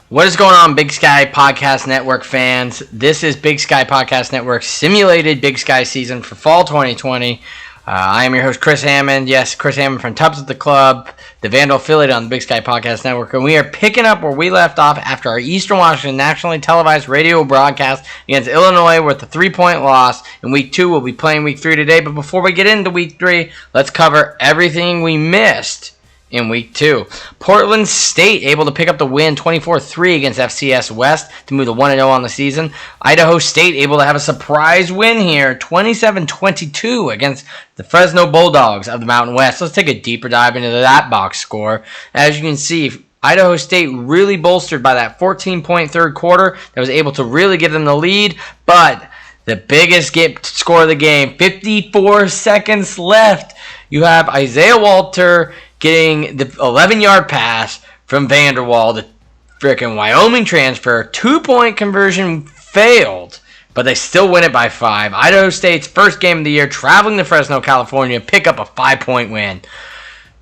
What is going on, Big Sky Podcast Network fans? This is Big Sky Podcast Network's simulated Big Sky season for fall 2020. I am your host, Chris Hammond. Yes, Chris Hammond from Tubs at the Club, the Vandal affiliate on the Big Sky Podcast Network. And we are picking up where we left off after our Eastern Washington nationally televised radio broadcast against Illinois with a 3-point loss. In Week 2, we'll be playing Week 3 today. But before we get into Week 3, let's cover everything we missed in Week 2. Portland State able to pick up the win 24-3 against FCS West to move to 1-0 on the season. Idaho State able to have a surprise win here, 27-22 against the Fresno Bulldogs of the Mountain West. Let's take a deeper dive into that box score. As you can see, Idaho State really bolstered by that 14-point third quarter that was able to really give them the lead, but the biggest score of the game, 54 seconds left. You have Isaiah Walter getting the 11-yard pass from Vanderwall, the freaking Wyoming transfer. 2-point conversion failed, but they still win it by 5. Idaho State's first game of the year, traveling to Fresno, California, pick up a 5-point win.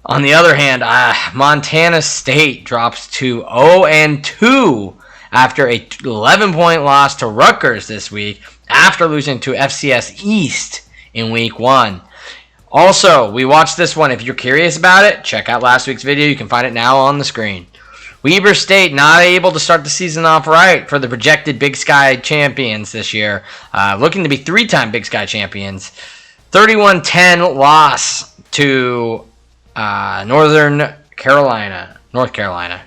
On the other hand, Montana State drops to 0-2 after a 11-point loss to Rutgers this week after losing to FCS East in Week 1. Also, we watched this one. If you're curious about it, check out last week's video. You can find it now on the screen. Weber State not able to start the season off right for the projected Big Sky champions this year. Looking to be 3-time Big Sky champions. 31-10 loss to North Carolina. North Carolina.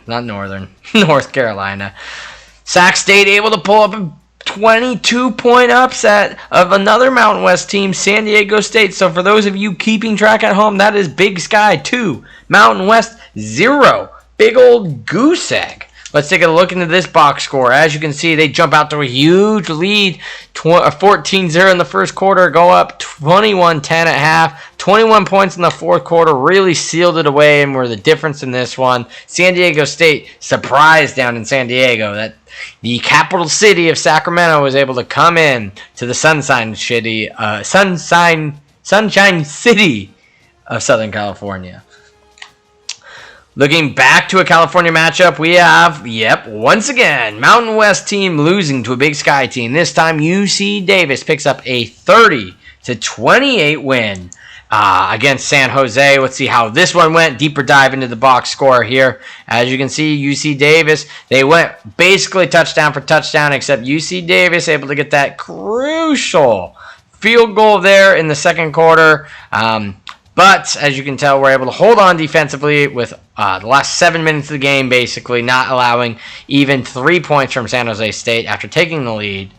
Sac State able to pull up a 22-point upset of another Mountain West team, San Diego State. So for those of you keeping track at home, that is Big Sky 2, Mountain West 0. Big old goose egg. Let's take a look into this box score. As you can see, they jump out to a huge lead, 14-0 in the first quarter, go up 21-10 at half. 21 points in the fourth quarter really sealed it away and were the difference in this one. San Diego State surprised down in San Diego that the capital city of Sacramento was able to come in to the Sunshine City of Southern California. Looking back to a California matchup, we have, once again, Mountain West team losing to a Big Sky team. This time, UC Davis picks up a 30-28 win against San Jose. Let's see how this one went. Deeper dive into the box score here. As you can see, UC Davis, they went basically touchdown for touchdown, except UC Davis able to get that crucial field goal there in the second quarter. But as you can tell, we're able to hold on defensively with the last 7 minutes of the game, basically not allowing even 3 points from San Jose State after taking the lead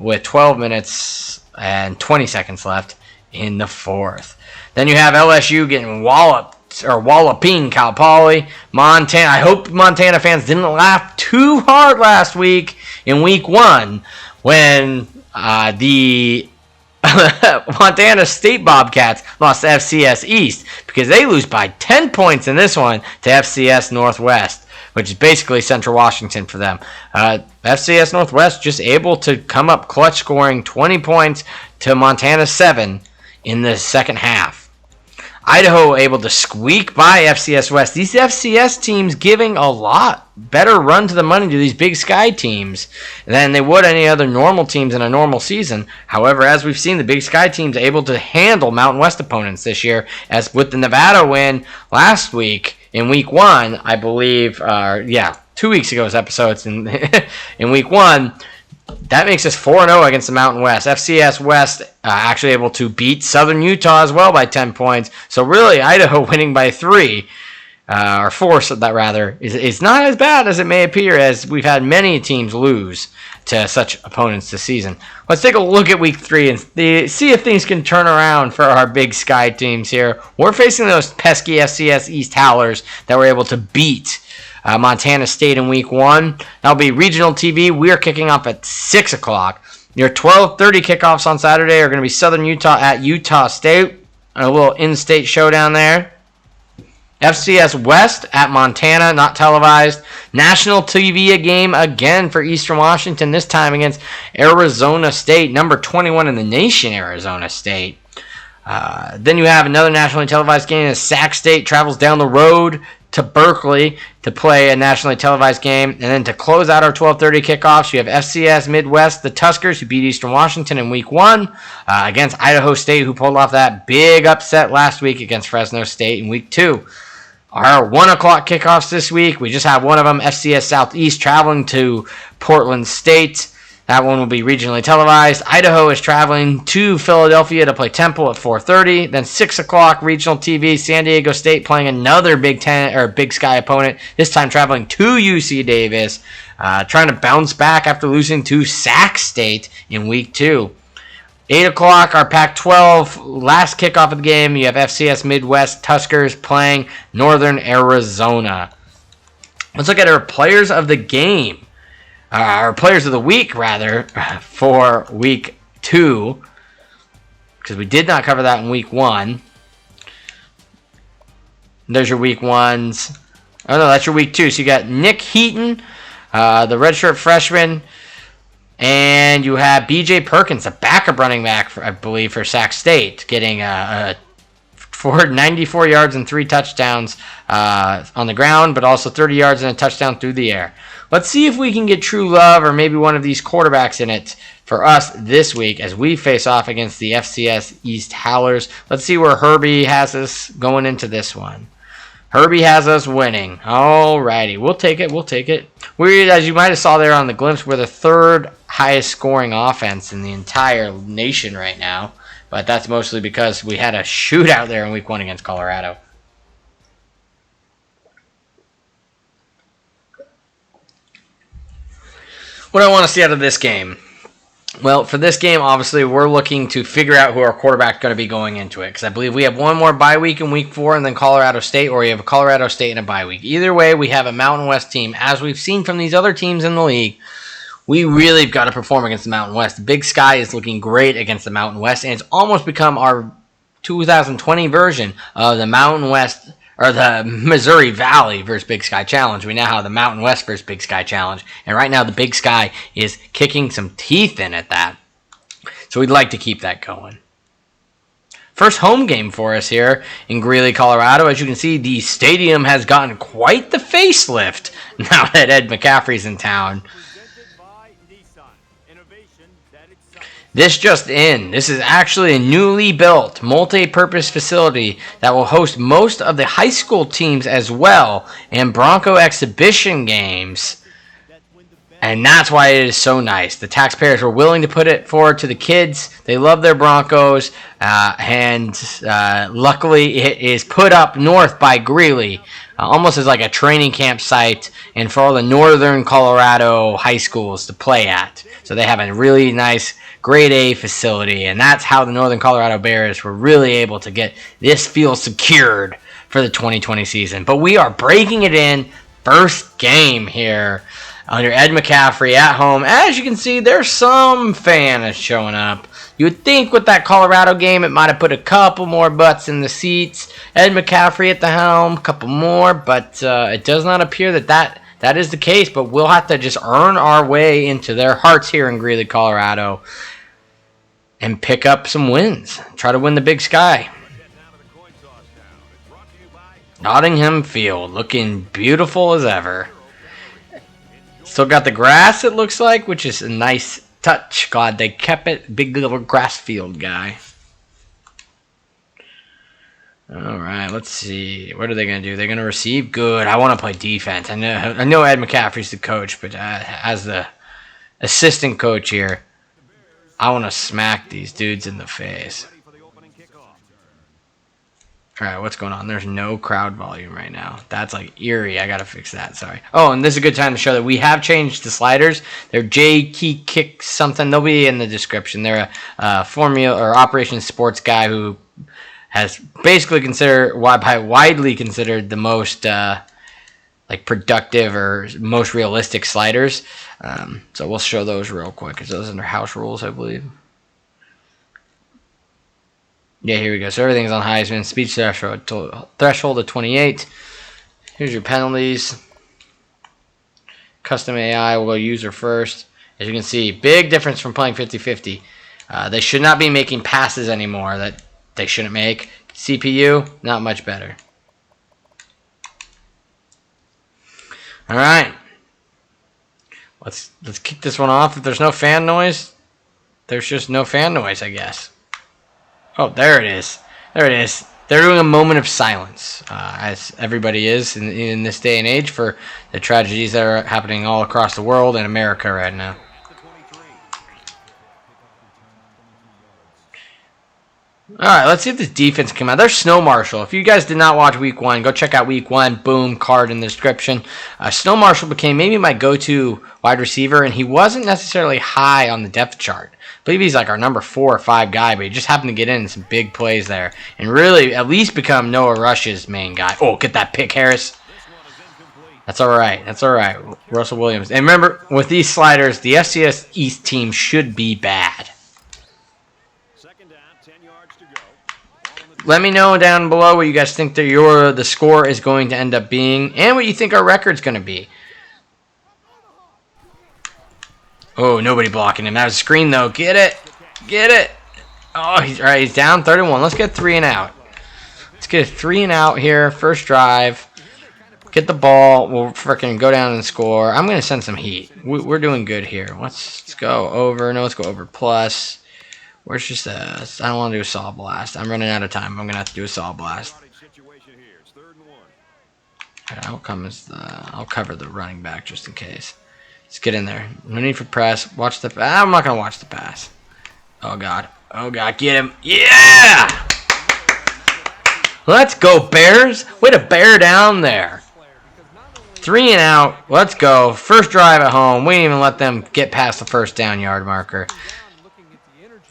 with 12 minutes and 20 seconds left in the fourth. Then you have LSU getting walloping Cal Poly. Montana. I hope Montana fans didn't laugh too hard last week in Week 1 when the Montana State Bobcats lost to FCS East, because they lose by 10 points in this one to FCS Northwest, which is basically Central Washington for them. FCS Northwest just able to come up clutch, scoring 20 points to Montana 7 in the second half. Idaho able to squeak by FCS West. These FCS teams giving a lot better run to the money to these Big Sky teams than they would any other normal teams in a normal season. However, as we've seen, the Big Sky teams able to handle Mountain West opponents this year, as with the Nevada win last week in Week 1, I believe, 2 weeks ago's episodes in Week 1. That makes us 4-0 against the Mountain West. FCS West actually able to beat Southern Utah as well by 10 points. So really, Idaho winning by 3, or 4, is not as bad as it may appear, as we've had many teams lose to such opponents this season. Let's take a look at Week 3 and see if things can turn around for our Big Sky teams here. We're facing those pesky FCS East Howlers that were able to beat Montana State in Week 1. That'll be regional TV. We're kicking off at 6 o'clock. Your 12:30 kickoffs on Saturday are going to be Southern Utah at Utah State. A little in-state showdown there. FCS West at Montana, not televised. National TV game again for Eastern Washington, this time against Arizona State, number 21 in the nation, Arizona State. Then you have another nationally televised game as Sac State travels down the road to Berkeley to play a nationally televised game. And then to close out our 12:30 kickoffs, you have FCS Midwest, the Tuskers, who beat Eastern Washington in week 1 against Idaho State, who pulled off that big upset last week against Fresno State in week 2. Our 1 o'clock kickoffs this week, we just have one of them, FCS Southeast, traveling to Portland State. That one will be regionally televised. Idaho is traveling to Philadelphia to play Temple at 4:30. Then 6 o'clock regional TV. San Diego State playing another Big Sky opponent. This time traveling to UC Davis, trying to bounce back after losing to Sac State in week 2. 8 o'clock, our Pac-12 last kickoff of the game. You have FCS Midwest Tuskers playing Northern Arizona. Let's look at our players of the game. Our players of the week, rather, for week 2, because we did not cover that in week 1. There's your week 1s. Oh, no, that's your week 2. So you got Nick Heaton, the redshirt freshman, and you have B.J. Perkins, a backup running back, I believe, for Sac State, getting 94 yards and 3 touchdowns on the ground, but also 30 yards and a touchdown through the air. Let's see if we can get True Love or maybe one of these quarterbacks in it for us this week as we face off against the FCS East Howlers. Let's see where Herbie has us going into this one. Herbie has us winning. Alrighty, we'll take it. We, as you might have saw there on the glimpse, we're the 3rd highest scoring offense in the entire nation right now. But that's mostly because we had a shootout there in week 1 against Colorado. What do I want to see out of this game? Well, for this game, obviously, we're looking to figure out who our quarterback is going to be going into it. Because I believe we have one more bye week in week 4 and then Colorado State, or we have a Colorado State and a bye week. Either way, we have a Mountain West team. As we've seen from these other teams in the league, we really have got to perform against the Mountain West. The Big Sky is looking great against the Mountain West, and it's almost become our 2020 version of the Mountain West, or the Missouri Valley versus Big Sky Challenge. We now have the Mountain West versus Big Sky Challenge. And right now the Big Sky is kicking some teeth in at that. So we'd like to keep that going. First home game for us here in Greeley, Colorado. As you can see, the stadium has gotten quite the facelift now that Ed McCaffrey's in town. This just in. This is actually a newly built multi-purpose facility that will host most of the high school teams as well and Bronco exhibition games. And that's why it is so nice. The taxpayers were willing to put it forward to the kids. They love their Broncos. And luckily it is put up north by Greeley. Almost as like a training camp site and for all the northern Colorado high schools to play at. So they have a really nice grade A facility, and that's how the Northern Colorado Bears were really able to get this field secured for the 2020 season. But we are breaking it in first game here under Ed McCaffrey at home. As you can see, there's some fans showing up. You would think with that Colorado game, it might have put a couple more butts in the seats. Ed McCaffrey at the helm, a couple more, but it does not appear that is the case. But we'll have to just earn our way into their hearts here in Greeley, Colorado, and pick up some wins. Try to win the Big Sky. Nottingham Field, looking beautiful as ever. Still got the grass, it looks like, which is a nice touch. Glad they kept it. Big little grass field guy. Alright, let's see. What are they going to do? They're going to receive? Good. I want to play defense. I know Ed McCaffrey's the coach, but as the assistant coach here, I want to smack these dudes in the face. Alright, what's going on? There's no crowd volume right now. That's like eerie. I got to fix that. Sorry. Oh, and this is a good time to show that we have changed the sliders. They're J-Key Kick something. They'll be in the description. They're a formula or operations sports guy who has basically widely considered the most productive or most realistic sliders. So we'll show those real quick. Because those are under house rules, I believe. Yeah, here we go. So everything's on Heisman. Speed threshold of 28. Here's your penalties. Custom AI, we'll go user first. As you can see, big difference from playing 50-50. They should not be making passes anymore that they shouldn't make. CPU, not much better. All right. Let's kick this one off. If there's no fan noise, there's just no fan noise, I guess. Oh, there it is. There it is. They're doing a moment of silence, as everybody is in this day and age, for the tragedies that are happening all across the world and America right now. All right, let's see if this defense can come out. There's Snow Marshall. If you guys did not watch Week 1, go check out Week 1. Boom, card in the description. Snow Marshall became maybe my go-to wide receiver, and he wasn't necessarily high on the depth chart. I believe he's like our number 4 or 5 guy, but he just happened to get in some big plays there and really at least become Noah Rush's main guy. Oh, get that pick, Harris. That's all right. That's all right. Russell Williams. And remember, with these sliders, the FCS East team should be bad. Let me know down below what you guys think that the score is going to end up being and what you think our record's going to be. Oh, nobody blocking him. That was a screen, though. Get it. Get it. Oh, he's all right. He's down 31. Let's get 3 and out. Let's get a 3 and out here. First drive. Get the ball. We'll freaking go down and score. I'm going to send some heat. We're doing good here. Let's go over. No, let's go over plus. Where's just I don't want to do a saw blast. I'm running out of time. I'm going to have to do a saw blast. I'll cover the running back just in case. Let's get in there. No need for press. Watch the I'm not going to watch the pass. Oh, God. Oh, God. Get him. Yeah! Let's go, Bears. Way to bear down there. 3 and out. Let's go. First drive at home. We didn't even let them get past the first down yard marker.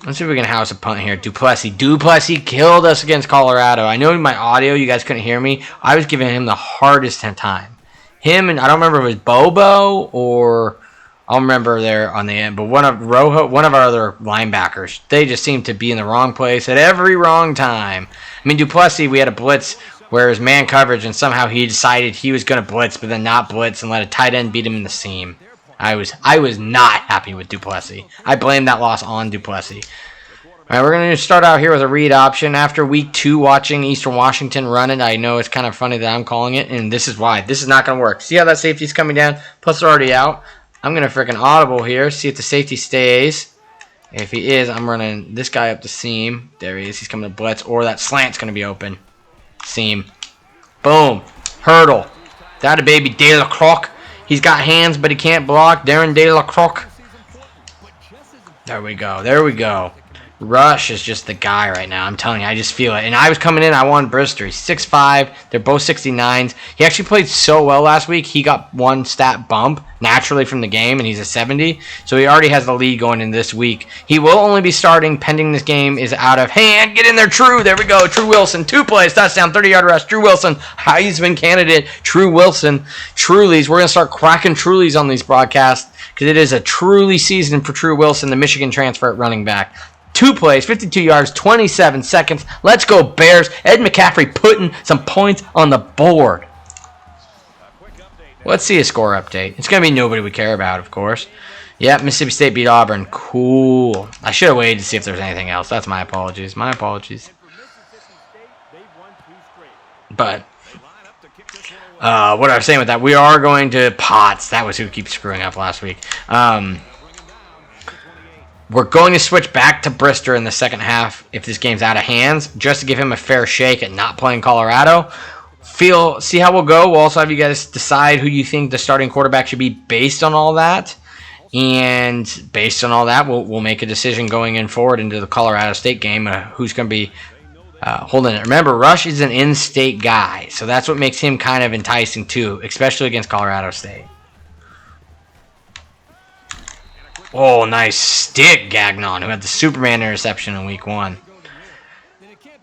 Let's see if we can house a punt here. Duplessis killed us against Colorado. I know in my audio you guys couldn't hear me. I was giving him the hardest time. Him and I don't remember if it was Bobo or I'll remember there on the end, but one of our other linebackers. They just seemed to be in the wrong place at every wrong time. I mean, Duplessis, we had a blitz where it was man coverage, and somehow he decided he was going to blitz, but then not blitz and let a tight end beat him in the seam. I was not happy with Duplessis. I blame that loss on Duplessis. All right, we're going to start out here with a read option. After week 2 watching Eastern Washington run it, I know it's kind of funny that I'm calling it, and this is why. This is not going to work. See how that safety's coming down? Plus they're already out. I'm going to freaking audible here, see if the safety stays. If he is, I'm running this guy up the seam. There he is. He's coming to blitz, or that slant's going to be open. Seam. Boom. Hurdle. That a baby De La Croc. He's got hands, but he can't block. Darren De La Croc. There we go. There we go. Rush is just the guy right now. I'm telling you, I just feel it. And I was coming in, I wanted Brister. He's 6'5". They're both 69s. He actually played so well last week, he got one stat bump naturally from the game, and he's a 70. So he already has the lead going in this week. He will only be starting pending this game is out of hand. Get in there, True. There we go. True Wilson. 2 plays, touchdown, 30-yard rush. True Wilson, Heisman candidate. True Wilson. Trulies. We're going to start cracking Trulies on these broadcasts because it is a truly season for True Wilson, the Michigan transfer at running back. 2 plays, 52 yards, 27 seconds. Let's go, Bears. Ed McCaffrey putting some points on the board. Let's see a score update. It's going to be nobody we care about, of course. Yep, Mississippi State beat Auburn. Cool. I should have waited to see if there's anything else. That's my apologies. My apologies. But what I was saying with that, we are going to Potts. That was who keeps screwing up last week. We're going to switch back to Brister in the second half if this game's out of hands, just to give him a fair shake at not playing Colorado. See how we'll go. We'll also have you guys decide who you think the starting quarterback should be based on all that. And based on all that, we'll make a decision going in forward into the Colorado State game, who's going to be holding it. Remember, Rush is an in-state guy, so that's what makes him kind of enticing too, especially against Colorado State. Oh, nice stick, Gagnon, who had the Superman interception in week 1.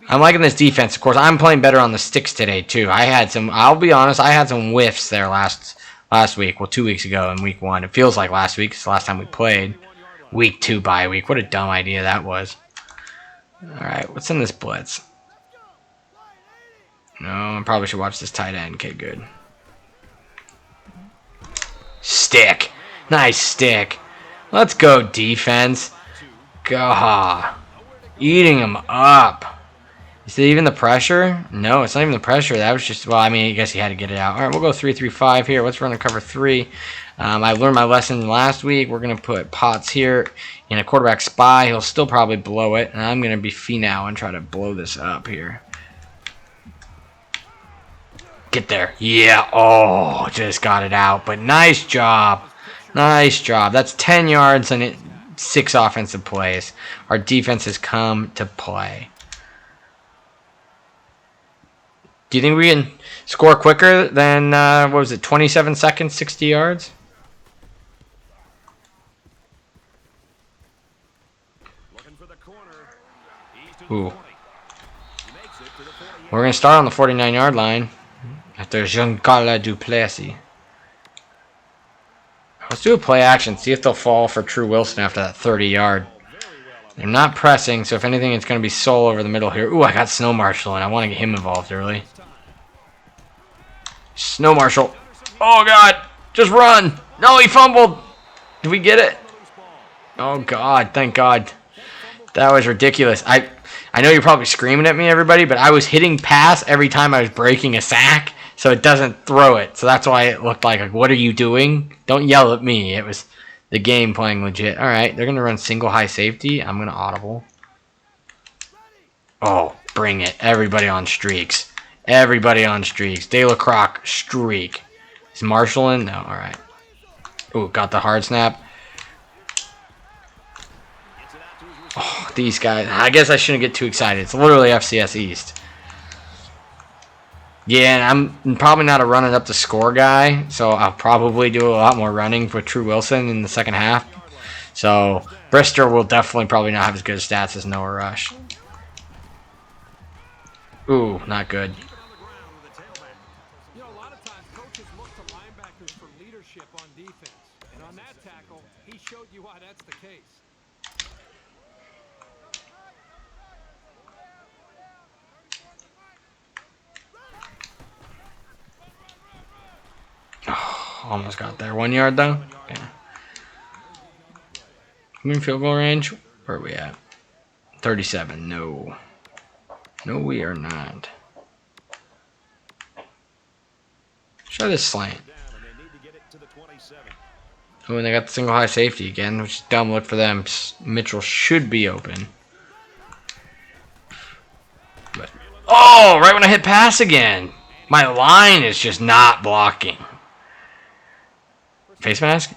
I'm liking this defense. Of course, I'm playing better on the sticks today, too. I'll be honest, I had some whiffs there last week. Well, 2 weeks ago in week 1. It feels like last week. It's the last time we played. Week 2 bye week. What a dumb idea that was. All right, what's in this blitz? No, I probably should watch this tight end. Okay, good. Stick. Nice stick. Let's go, defense. Gah. Eating them up. Is it even the pressure? No, it's not even the pressure. That was just, well, I mean, I guess he had to get it out. All right, we'll go 3-3-5 here. Let's run a cover 3. I learned my lesson last week. We're going to put Potts here in a quarterback spy. He'll still probably blow it. And I'm going to be Finau and try to blow this up here. Get there. Yeah. Oh, just got it out. But nice job. Nice job. That's 10 yards and 6 offensive plays. Our defense has come to play. Do you think we can score quicker than, what was it, 27 seconds, 60 yards? Ooh. We're going to start on the 49-yard line after Giancarlo Duplessis. Let's do a play action, see if they'll fall for True Wilson after that 30-yard. They're not pressing, so if anything, it's going to be Soul over the middle here. Ooh, I got Snow Marshall, and I want to get him involved early. Snow Marshall. Oh, God. Just run. No, he fumbled. Did we get it? Oh, God. Thank God. That was ridiculous. I know you're probably screaming at me, everybody, but I was hitting pass every time I was breaking a sack, so it doesn't throw it. So that's why it looked like, what are you doing? Don't yell at me. It was the game playing legit. All right, they're going to run single high safety. I'm going to audible. Oh, bring it. Everybody on streaks. Everybody on streaks. De La Croc, streak. Is Marshall in? No, all right. Ooh, got the hard snap. Oh, these guys. I guess I shouldn't get too excited. It's literally FCS East. Yeah, and I'm probably not a running up the score guy, so I'll probably do a lot more running with True Wilson in the second half. So Brister will definitely probably not have as good stats as Noah Rush. Ooh, not good. You know, a lot of times coaches look to linebackers for leadership on defense. And on that tackle, he showed you why that's the case. Oh, almost got there. 1 yard, though? Yeah. We in field goal range? Where are we at? 37. No. No, we are not. Try this slant. Oh, and they got the single high safety again, which is a dumb look for them. Mitchell should be open. But, oh, right when I hit pass again. My line is just not blocking. Face mask?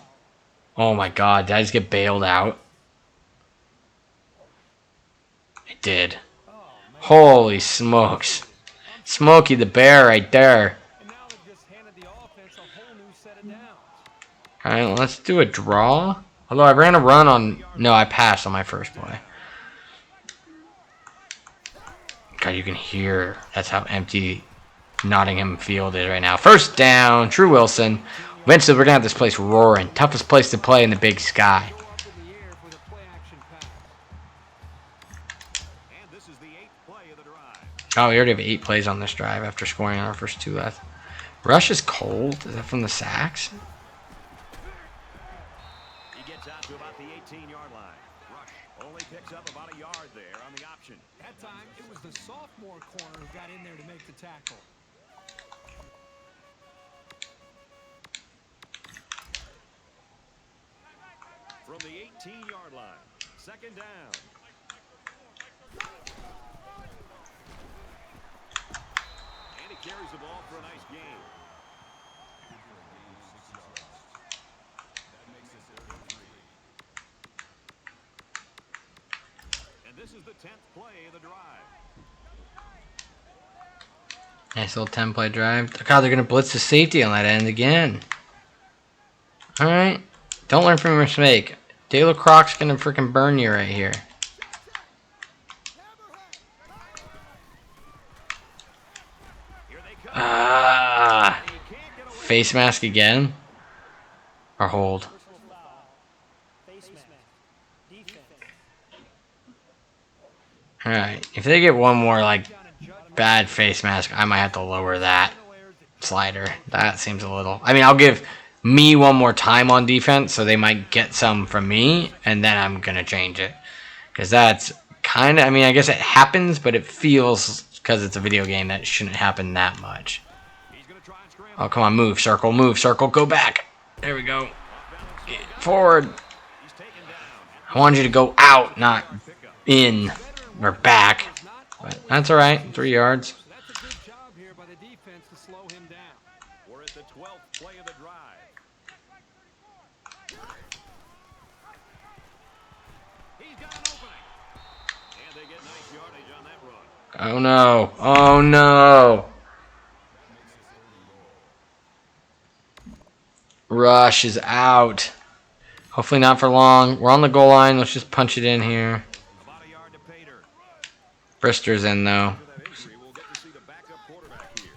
Oh my God, did I just get bailed out? I did. Holy smokes. Smokey the Bear right there. Alright, let's do a draw. Although I ran a run on... No, I passed on my first play. God, you can hear. That's how empty Nottingham Field is right now. First down, True Wilson. Eventually, we're going to have this place roaring. Toughest place to play in the Big Sky. Oh, we already have 8 plays on this drive after scoring on our first 2 left. Rush is cold. Is that from the sacks? He gets out to about the 18-yard line. Rush only picks up about a yard there on the option. That time, it was the sophomore corner who got in there to make the tackle. From the 18-yard line, second down. And he carries the ball for a nice gain. And this is the 10th play of the drive. Nice little 10-play drive. God, they're going to blitz the safety on that end again. Alright. Don't learn from your mistake. De La Croc's going to freaking burn you right here. Face mask again? Or hold? Alright. If they get one more, like, bad face mask, I might have to lower that slider. That seems a little... I mean, I'll give me one more time on defense, so they might get some from me, and then I'm going to change it. Because that's kind of, I mean, I guess it happens, but it feels, because it's a video game, that it shouldn't happen that much. Oh, come on, move, circle, go back. There we go. Get forward. I wanted you to go out, not in or back. But that's all right. 3 yards. So that's a good job here by the defense to slow him down. We're at the 12th play of the drive. He's got an opening. And they get nice yardage on that run. Oh, no. Oh, no. Rush is out. Hopefully not for long. We're on the goal line. Let's just punch it in here. About a yard to Pater. Brister's in, though. After that injury, we'll get to see the backup quarterback here.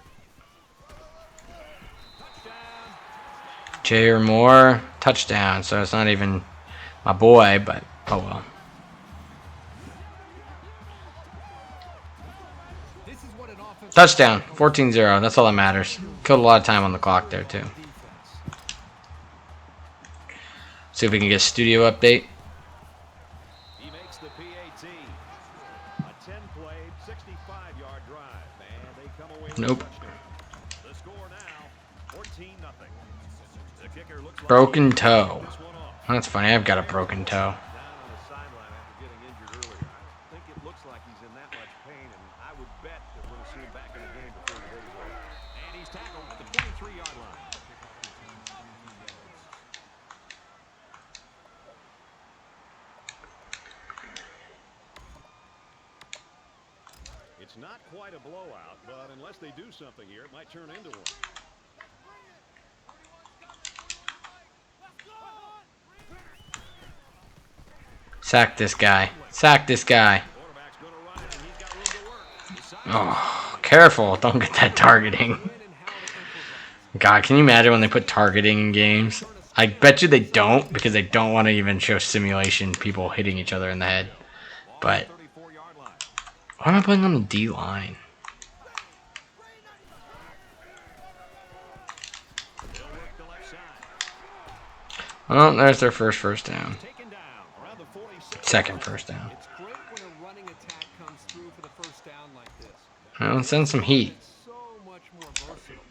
Touchdown. Jay or Moore. Touchdown. So it's not even my boy, but oh well. This is what an offense Touchdown. 14-0. That's all that matters. Killed a lot of time on the clock there, too. See if we can get a studio update. He makes the PAT. A 10-play, 65-yard drive. And they come away with Nope. a touchdown. The score now, 14-0. The kicker looks like Broken toe. this one off. That's funny. I've got a broken toe. Down on the sideline after getting injured earlier. I think it looks like he's in that much pain, and I would bet that we'll see him back in the game before the day's over. And he's tackled at the 23-yard line. It's not quite a blowout, but unless they do something here, it might turn into one. Sack this guy. Sack this guy. Quarterback's going to run it, and he's got room to work. He's signed. Oh, careful. Don't get that targeting. God, can you imagine when they put targeting in games? I bet you they don't, because they don't want to even show simulation people hitting each other in the head. But 34-yard line. why am I playing on the D line? They'll work the left side. Oh, there's their first down. Taken down around the 46. Second first down. It's great when a running attack comes through for the first down like this. Well, send some heat. It's so much more versatile.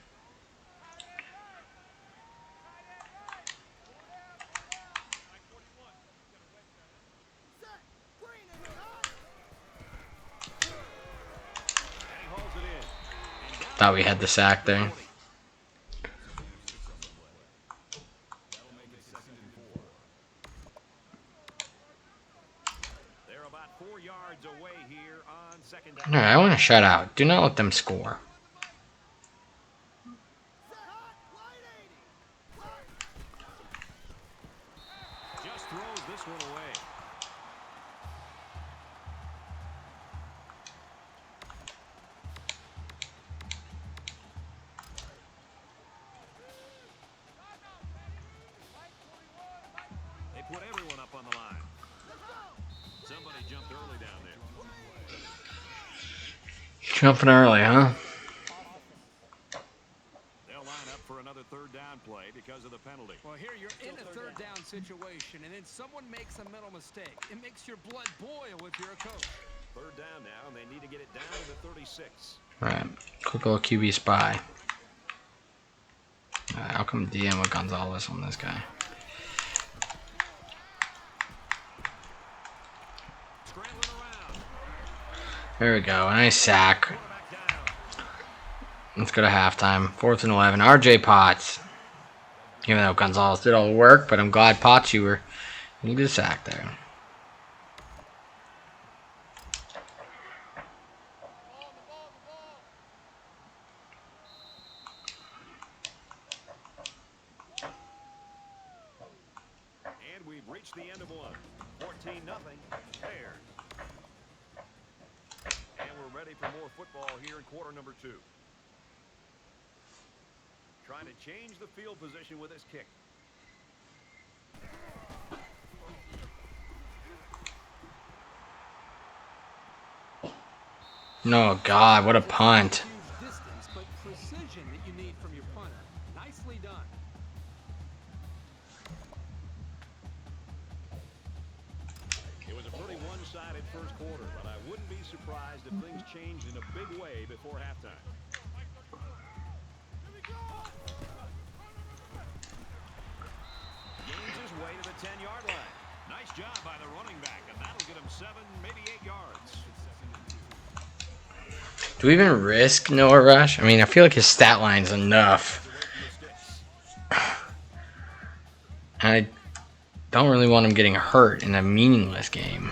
And he hauls it in. And down Thought we had the sack there. they're about 4 yards away here on second down. Alright, I want to shut out. Do not let them score. Just throws this one away. They put everyone up on the line. Somebody jumped early down there. Jumping early, huh? They'll line up for another third down play because of the penalty. Well, here you're in a third down situation, and then someone makes a mental mistake. It makes your blood boil if you're a coach. Third down now, and they need to get it down to the 36. Alright, quick little QB spy. Alright, I'll come DM with Gonzalez on this guy. Scrambling around. There we go. Nice sack. Quarterback down. Let's go to halftime. 4th and 11. RJ Potts. Even though Gonzalez did all the work, but I'm glad Potts, you did a sack there. And we've reached the end of one. 14-0. Bears. And we're ready for more football here in quarter number 2. Trying to change the field position with his kick. No, God, what a punt. Huge distance, but precision that you need from your punter. Nicely done. It was a pretty one-sided first quarter, but I wouldn't be surprised if things changed in a big way before halftime. Gains his way to the 10-yard line. Nice job by the running back, and that'll get him 7, maybe 8 yards. Do we even risk Noah Rush? I mean, I feel like his stat line's enough. I don't really want him getting hurt in a meaningless game.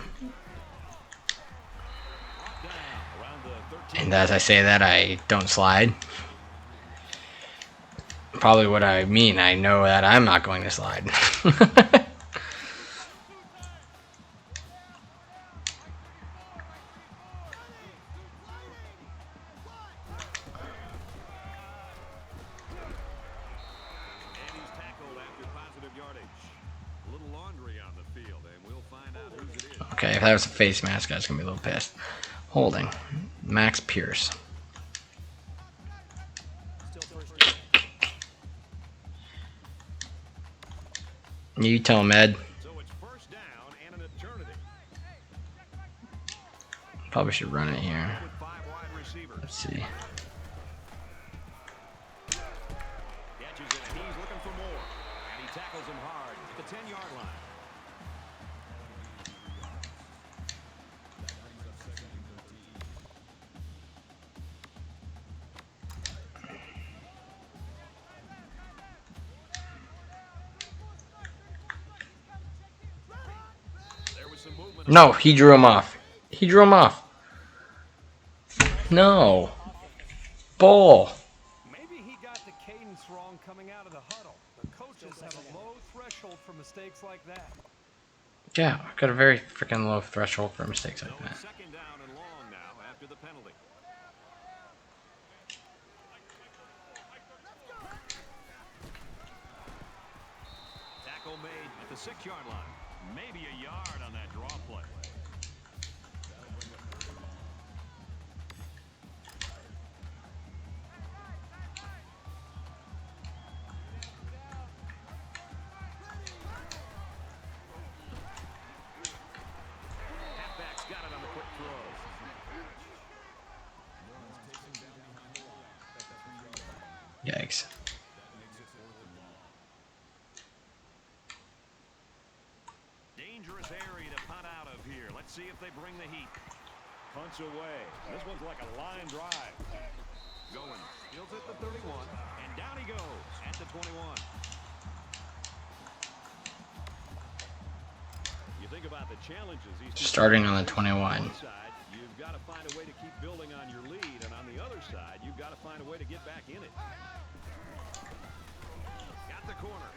And as I say that, I don't slide. Probably what I mean. I know that I'm not going to slide. Okay, if that was a face mask, I was going to be a little pissed. Holding. Max Pierce. You tell him, Ed. Probably should run it here. Let's see. No, he drew him off. He drew him off. No. Bull. Maybe he got the cadence wrong coming out of the huddle. The coaches have a low threshold for mistakes like that. Yeah, I've got a very freaking low threshold for mistakes like that. Second down and long now after the penalty. Tackle made at the 6-yard line. Maybe a yard on that draw play. Halfback's got it on the quick throw. Yikes. Dangerous area to punt out of here. Let's see if they bring the heat. Punts away. This one's like a line drive. Going. Fields at the 31. And down he goes at the 21. You think about the challenges these two Starting on the 21. on one side, you've got to find a way to keep building on your lead, and on the other side, you've got to find a way to get back in it. Got the corner.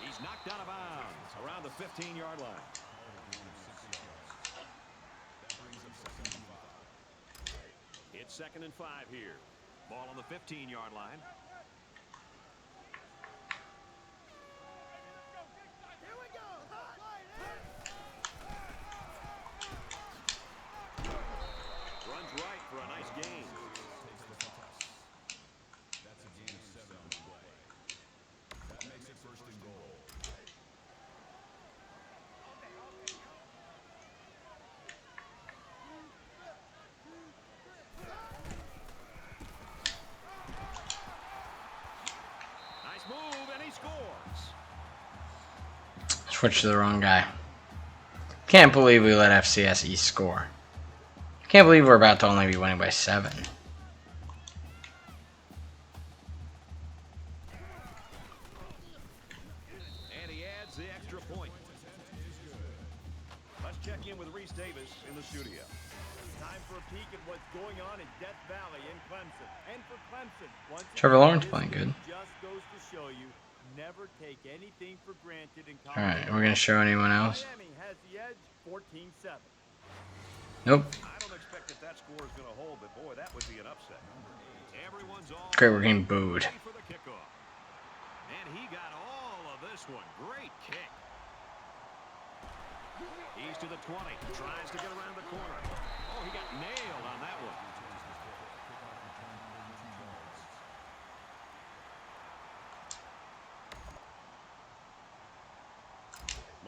He's knocked out of bounds around the 15-yard line. It's 2nd and 5 here. Ball on the 15-yard line. Runs right for a nice gain. That's a gain of 7 on the play. That makes it 1st and goal. Nice move, and he scores. Switched to the wrong guy. Can't believe we let FCS East score. Can't believe we're about to only be winning by 7. And he adds the extra point. Let's check in with Reese Davis in the studio. Time for a peek at what's going on in Death Valley in Clemson. And for Clemson, once Trevor again, Lawrence this playing good. just goes to show you, never take anything for granted in college. Alright, we're going to show anyone else? Miami has the edge, 14-7. Nope. I don't expect that score is going to hold, but boy, that would be an upset. Everyone's all Great, we're getting booed. ready for the kickoff. And he got all of this one. Great kick. He's to the 20. Tries to get around the corner. Oh, he got nailed on that one.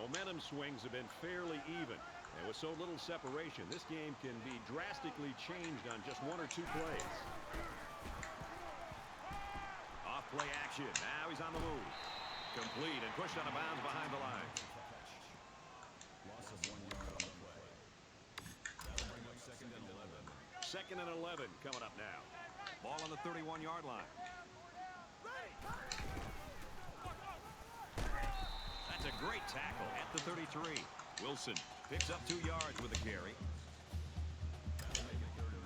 Momentum swings have been fairly even. And with so little separation, this game can be drastically changed on just one or two plays. Off-play action. Now he's on the move. Complete and pushed out of bounds behind the line. Loss of 1 yard on the play. That'll bring up 2nd and 11. 2nd and 11 coming up now. Ball on the 31-yard line. That's a great tackle at the 33. Wilson picks up 2 yards with a carry. That'll make it 3rd and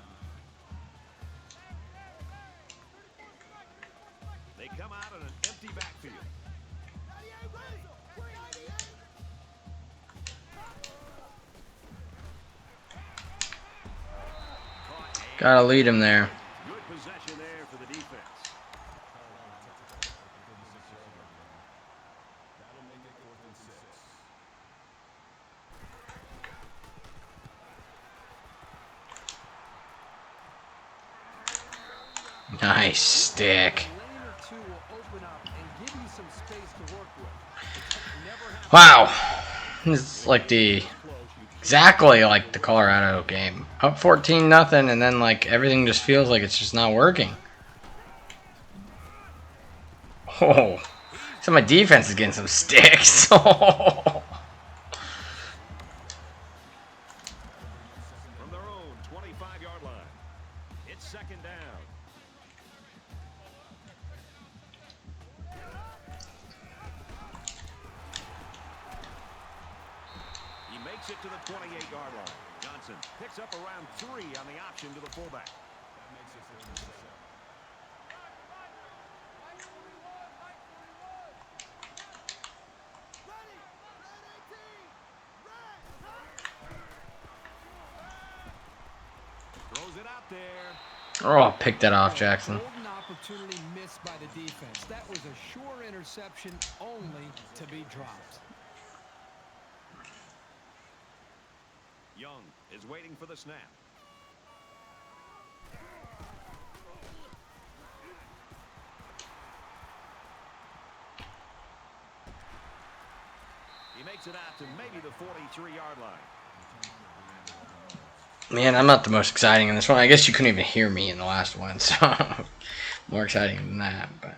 9. They come out in an empty backfield. Gotta lead him there. Good possession there for the defense. That'll make it 4th and 6. Nice stick. Wow. This is like exactly like the Colorado game. Up 14-0, and then like everything just feels like it's just not working. Oh, so my defense is getting some sticks. From their own 25-yard line. It's 2nd down. He makes it to the 28-yard line. Johnson picks up around 3 on the option to the fullback. That makes it 4th and 7. Throws it out there. Oh, pick that off, Jackson. Golden opportunity missed by the defense. That was a sure interception, only to be dropped. Young is waiting for the snap. He makes it out to maybe the 43-yard line. Man, I'm not the most exciting in this one. I guess you couldn't even hear me in the last one, so more exciting than that. But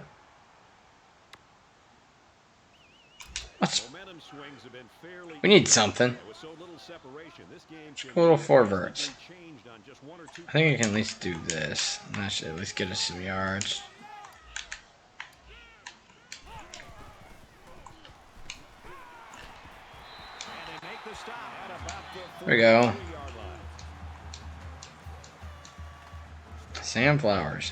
Momentum swings have been fairly we need something. with so little separation. This game can A little be forwards. changed on just 1 or 2 I think I can at least do this. And that should at least get us some yards. And they make the stop at about the There we go. 43-yard line. Sam Flowers.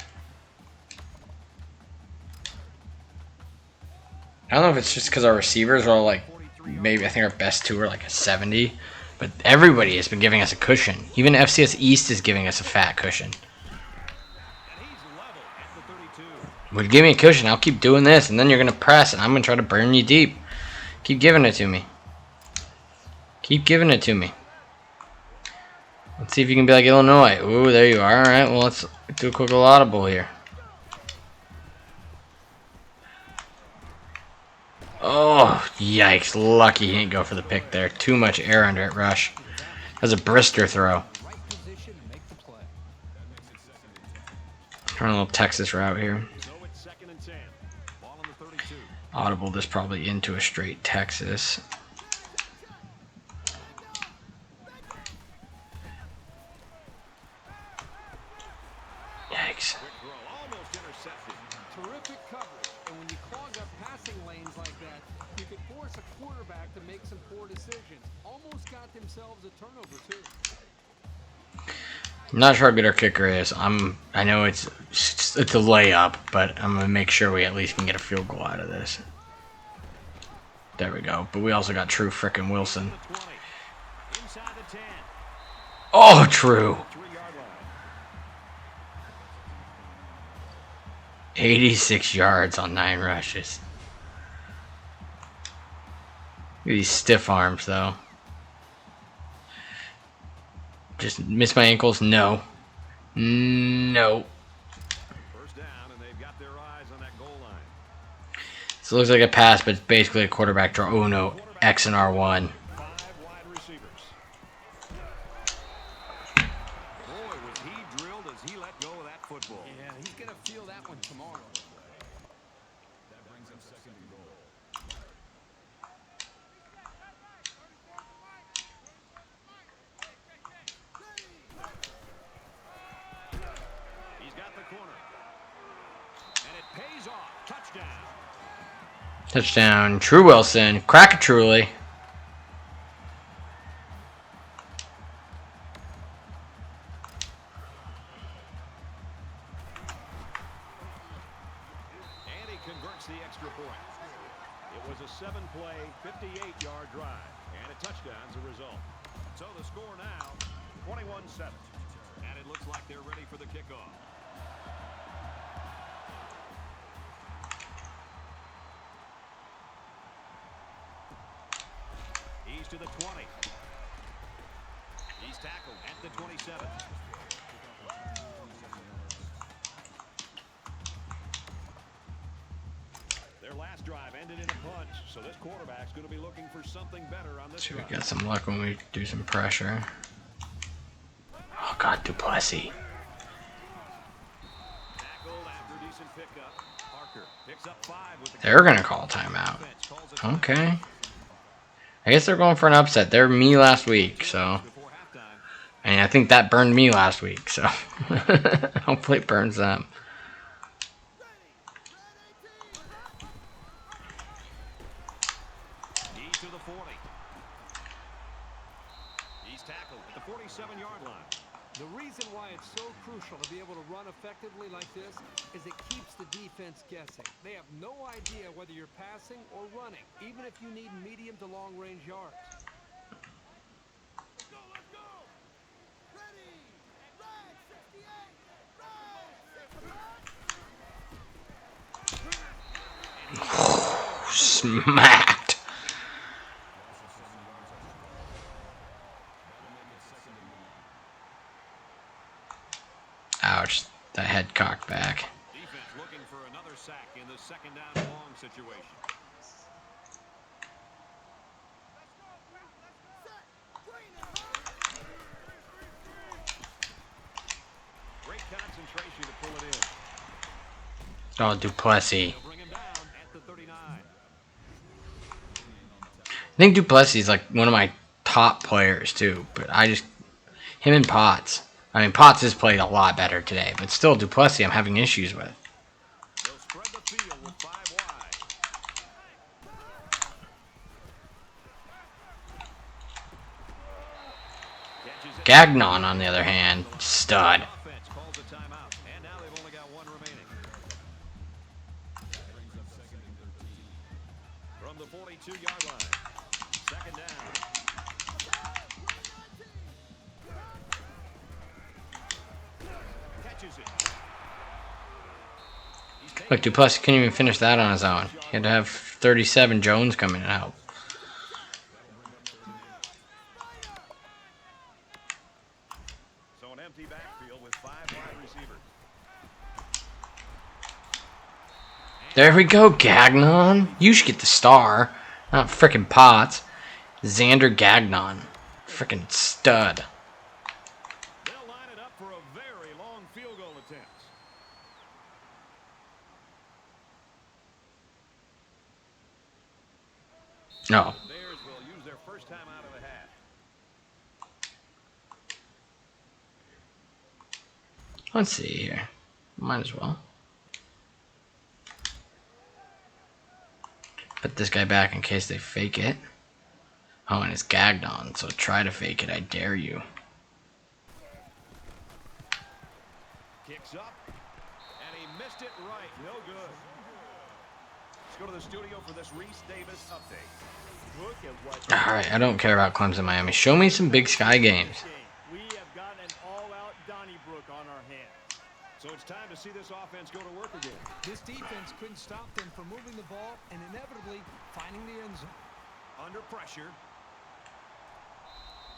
I don't know if it's just because our receivers are all like, maybe I think our best 2 are like a 70. But everybody has been giving us a cushion. Even FCS East is giving us a fat cushion. And he's level at the 32. Would give me a cushion, I'll keep doing this, and then you're going to press, and I'm going to try to burn you deep. Keep giving it to me. Keep giving it to me. Let's see if you can be like Illinois. Ooh, there you are. Alright, well, let's do a quick audible here. Oh, yikes. Lucky he didn't go for the pick there. Too much air under it, Rush. That was a brister throw. Right position, make the play. Trying a little Texas route here. So it's 2nd and 10. Ball on the 32. Audible this probably into a straight Texas. Yikes. Quick throw, almost intercepted. Terrific coverage, and when you clog up passing lanes like that, you can force a quarterback to make some poor decisions. Almost got themselves a turnover, too. I'm not sure how good our kicker is. I know it's a layup, but I'm gonna make sure we at least can get a field goal out of this. There we go. But we also got True frickin' Wilson. The 20. Inside the 10. Oh, True. 3-yard line. 86 yards on 9 rushes. Look at these stiff arms, though. Just miss my ankles? No. No. First down, and they've got their eyes on that goal line. So it looks like a pass, but it's basically a quarterback draw. Oh, no. X and R1. 5 wide receivers. Boy, was he drilled as he let go of that football. Yeah, he's going to feel that one tomorrow. That brings up second and goal. He's got the corner. And it pays off. Touchdown. Touchdown. True Wilson. Crack it truly. And he converts the extra point. It was a 7-play, 58-yard drive. And a touchdown as a result. So the score now, 21-7. And it looks like they're ready for the kickoff. He's to the 20. He's tackled at the 27. Their last drive ended in a punch, so this quarterback's going to be looking for something better on this See if we drive. get some luck when we do some pressure. Oh, God, Duplessis. Tackled after decent pickup. Parker picks up 5 with the They're going to call timeout. Okay. I guess they're going for an upset. They're me last week, so. before halftime. And I think that burned me last week, so. Hopefully it burns them. He's to the 40. He's tackled at the 47-yard line. The reason why it's so crucial to be able to run effectively like this is it keeps the defense guessing. They have no idea whether you're passing or running, even if you need medium to long range yards. Let's go, let's go! Ready! Red 68! Red! Smacked. Ouch. That head cocked back. Defense looking for another sack in the second down and long situation. Great concentration to pull it in. Oh, Duplessis. They'll bring him down at the 39. I think Duplessis is like one of my top players too, but him and Potts. I mean, Potts has played a lot better today, but still Duplessis I'm having issues with. They'll spread the field with 5 wide. Catches it. Gagnon, on the other hand, stud. Offense calls a timeout, and now they've only got 1 remaining. From the 42-yard line. Second down. Catches it. He's taken Look, Duplessis couldn't even finish that on his own. He had to have 37 Jones come in and help. So an empty backfield with 5 wide receivers. There we go, Gagnon. You should get the star. Not frickin' Potts. Xander Gagnon. Frickin' stud. They'll line it up for a very long field goal attempt. No. The Bears will use their first time out of the half. Let's see here. Might as well. Put this guy back in case they fake it. Oh, and it's Gagnon, so try to fake it, I dare you. Kicks up, and he missed it right. No good. Let's go to the studio for this Reese Davis update. Look at what... Alright, I don't care about Clemson, Miami. Show me some Big Sky games. We have got an all-out Donnybrook on our hands. So it's time to see this offense go to work again. This defense couldn't stop them from moving the ball and inevitably finding the end zone. Under pressure.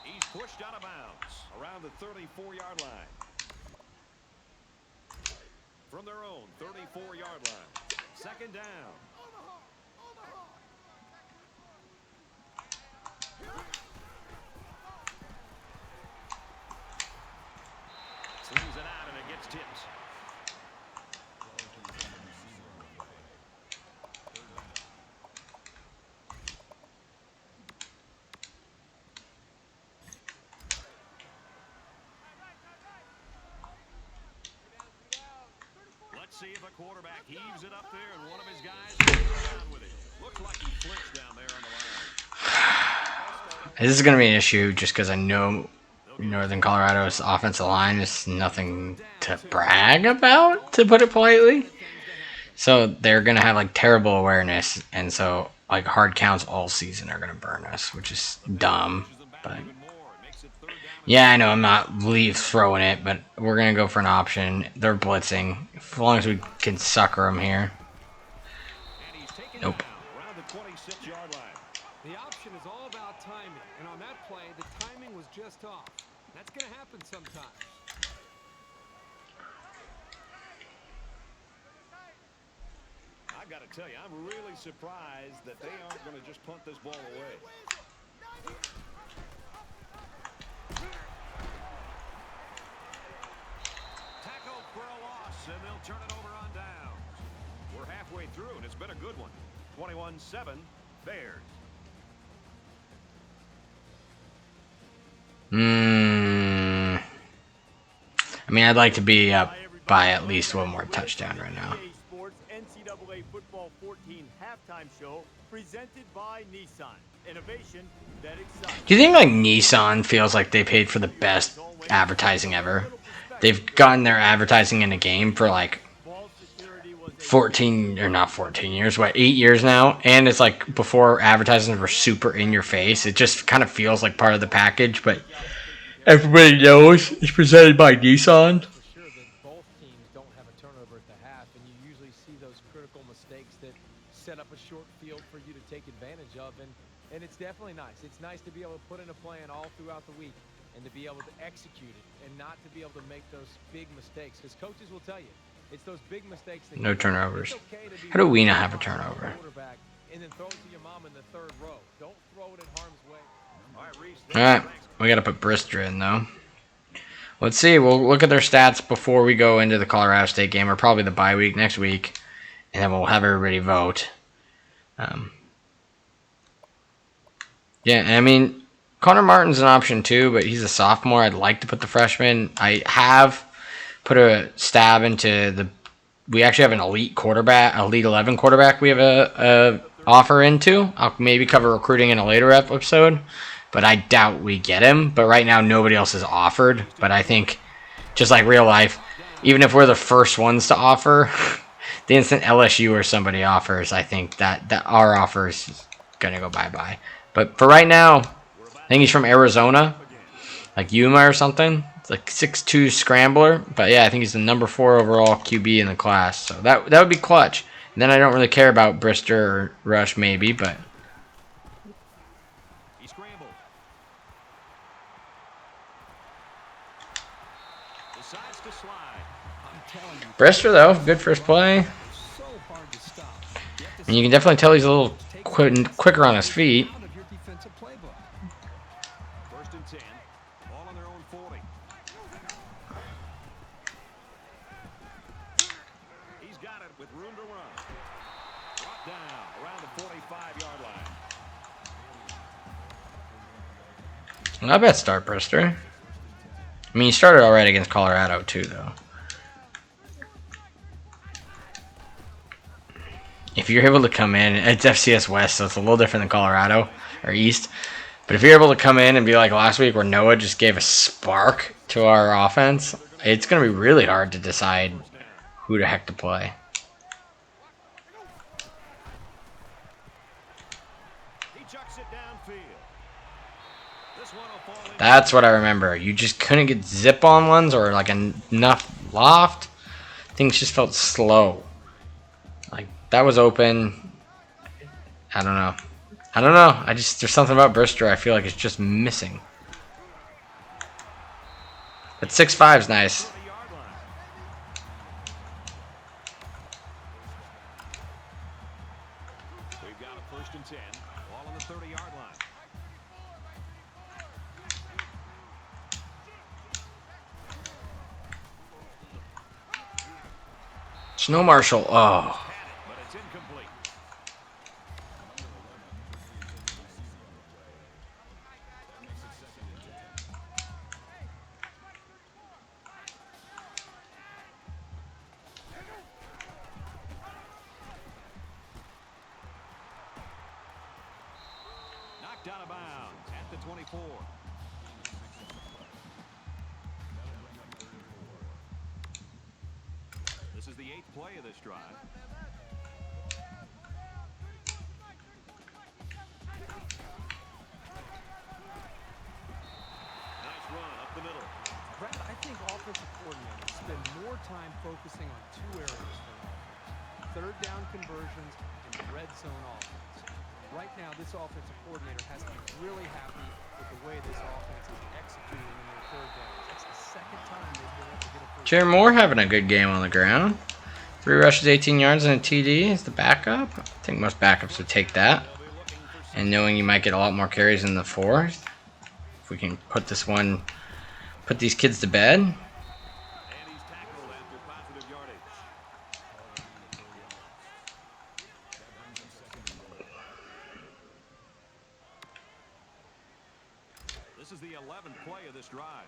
He's pushed out of bounds around the 34-yard line. From their own 34-yard line. Second down. Slings it out and it gets tipped. Let's see if a quarterback heaves it up there and one of his guys goes down with it. Looks like he flinched down there on the line. This is going to be an issue just because I know Northern Colorado's offensive line is nothing to brag about, to put it politely. So they're going to have like terrible awareness, and so like hard counts all season are going to burn us, which is dumb. But yeah, I know I'm not throwing it, but we're going to go for an option. They're blitzing. As long as we can sucker them here. Nope. Around the 26-yard line. The option is all about timing, and on that play, the timing was just off. That's going to happen sometimes. I've got to tell you, I'm really surprised that they aren't going to just punt this ball away. Tackle for a loss, and they'll turn it over on downs. We're halfway through, and it's been a good one. 21-7, Bears. I mean, I'd like to be up by at least one more touchdown right now. Sports NCAA Football 14 halftime show presented by Nissan. Innovation that excites. Do you think like Nissan feels like they paid for the best advertising ever? They've gotten their advertising in a game for like 14 or not 14 years, 8 years now, and it's like before advertisements were super in your face. It just kind of feels like part of the package, but everybody knows it's presented by Nissan. For sure that both teams don't have a turnover at the half, and you usually see those critical mistakes that set up a short field for you to take advantage of, and it's definitely nice. It's nice to be able to put in a plan all throughout the week and to be able to execute it and not to be able to make those big mistakes, because coaches will tell you it's those big mistakes that No turnovers. How do we not have a turnover? And then throw it to your mom in the third row. Don't throw it in harm's way. All right, Reese. Alright, we got to put Brister in, though. Let's see. We'll look at their stats before we go into the Colorado State game, or probably the bye week next week, and then we'll have everybody vote. Yeah, I mean, Connor Martin's an option, too, but he's a sophomore. I'd like to put the freshman. I have put a stab into the... We actually have an elite quarterback, elite 11 quarterback we have a offer into. I'll maybe cover recruiting in a later episode, but I doubt we get him. But right now, nobody else has offered. But I think, just like real life, even if we're the first ones to offer, the instant LSU or somebody offers, I think that our offer is going to go bye-bye. But for right now, I think he's from Arizona, like Yuma or something. It's like 6'2" scrambler. But yeah, I think he's the number 4 overall QB in the class. So that would be clutch. And then I don't really care about Brister or Rush maybe, but... He scrambled. Decides to slide. I'm telling you, Brister, though, good first play. it's so hard to stop. You have to And you can definitely tell he's a little quicker on his feet. out of your defensive playbook. 1st and 10. Ball on their own 40. He's got it with room to run. Brought down around the 45-yard line. Not bad start, Brister. I mean, he started all right against Colorado, too, though. If you're able to come in, it's FCS West, so it's a little different than Colorado, or East. But if you're able to come in and be like last week where Noah just gave a spark to our offense, it's going to be really hard to decide who the heck to play. He chucks it downfield. This one will fall in. That's what I remember. You just couldn't get zip-on ones or like enough loft. Things just felt slow. Like, that was open. I don't know. There's something about Brister I feel like it's just missing. But 6'5" is nice. 30-yard line. We've got a 1st and 10. Ball on the 30-yard line. Snow Marshall. Oh. Had it, but it's incomplete. Knocked out of bounds at the 24. This is the 8th play of this drive. Nice run up the middle. Brad, I think offensive coordinators spend more time focusing on two areas for an offense: third down conversions and red zone offense. Right now, this offensive coordinator has to be really happy with the way this offense is executing in their third downs. That's the second time they've been able to get a first Jared Moore having a good game on the ground. 3 rushes, 18 yards, and a TD is the backup. I think most backups would take that. And knowing you might get a lot more carries in the fourth. If we can put these kids to bed. And he's tackled after positive yardage. This is the 11th play of this drive.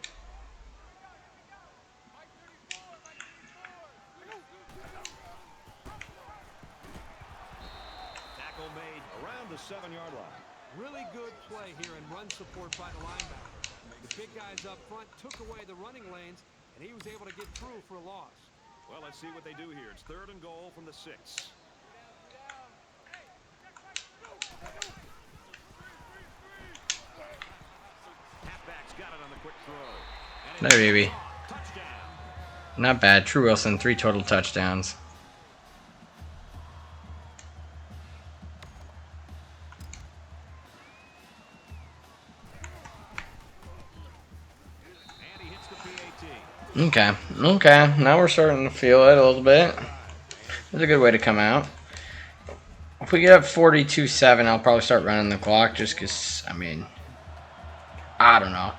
Tackle made around the 7-yard line. Really good play here and run support by the linebacker. The big guys up front took away the running lanes, and he was able to get through for a loss. Well, let's see what they do here. It's 3rd and goal from the 6. Halfback's got it on the quick throw. And No, baby. touchdown. Not bad. True Wilson, 3 total touchdowns. And he hits the PAT. Okay. Now we're starting to feel it a little bit. That's a good way to come out. If we get up 42-7, I'll probably start running the clock just because, I mean, I don't know.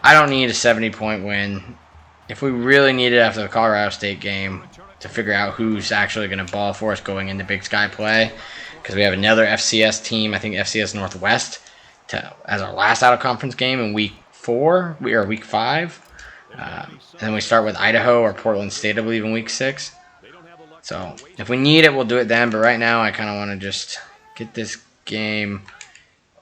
I don't need a 70-point win. If we really need it after the Colorado State game to figure out who's actually going to ball for us going into Big Sky play, because we have another FCS team, I think FCS Northwest, as our last out-of-conference game in week 4, or week 5. And then we start with Idaho or Portland State, I believe, in week 6. So if we need it, we'll do it then. But right now, I kind of want to just get this game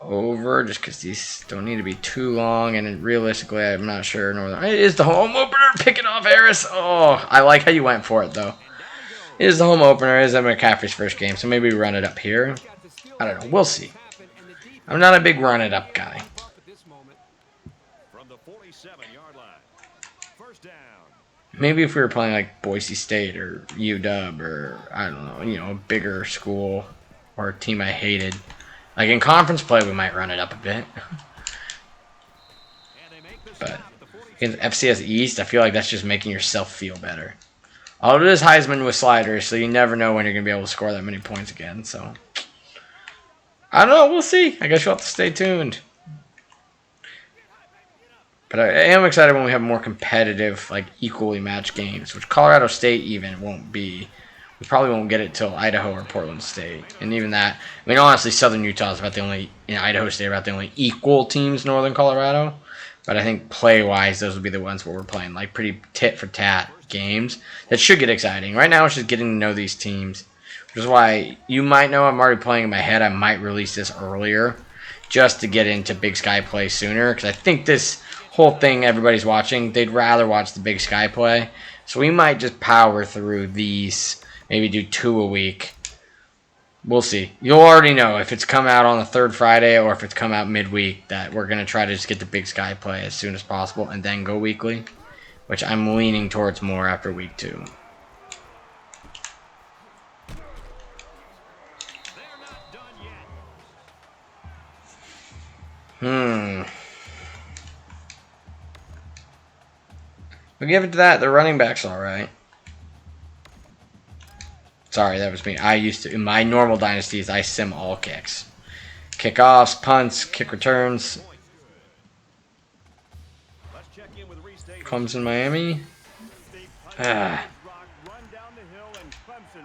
over, just because these don't need to be too long. And realistically, I'm not sure. It is the home opener. Pick it off, Harris. Oh, I like how you went for it, though. It is the home opener. It is McCaffrey's first game, so maybe we run it up here. I don't know. We'll see. I'm not a big run it up guy. From the 47-yard line. First down. Maybe if we were playing like Boise State or UW or, I don't know, a bigger school or a team I hated. Like in conference play, we might run it up a bit. But against FCS East, I feel like that's just making yourself feel better. Although it is Heisman with sliders, so you never know when you're going to be able to score that many points again. So, I don't know. We'll see. I guess you'll have to stay tuned. But I am excited when we have more competitive, like equally matched games, which Colorado State even won't be. We probably won't get it till Idaho or Portland State, and even that. I mean, honestly, Southern Utah is about the only, Idaho State about the only equal teams Northern Colorado. But I think play-wise, those will be the ones where we're playing like pretty tit-for-tat games that should get exciting. Right now, it's just getting to know these teams, which is why you might know I'm already playing in my head. I might release this earlier just to get into Big Sky play sooner, because I think this whole thing everybody's watching, they'd rather watch the Big Sky play. So we might just power through these, maybe do 2 a week. We'll see. You'll already know if it's come out on the 3rd Friday or if it's come out midweek that we're going to try to just get the Big Sky play as soon as possible and then go weekly, which I'm leaning towards more after week 2. They're not done yet. We'll give it to that. The running back's all right. Sorry, that was me. I used to, in my normal dynasties, I sim all kicks. Kickoffs, punts, kick returns. Let's check in with Restate. Clemson, Miami. State Ah. Rock run down the hill and Clemson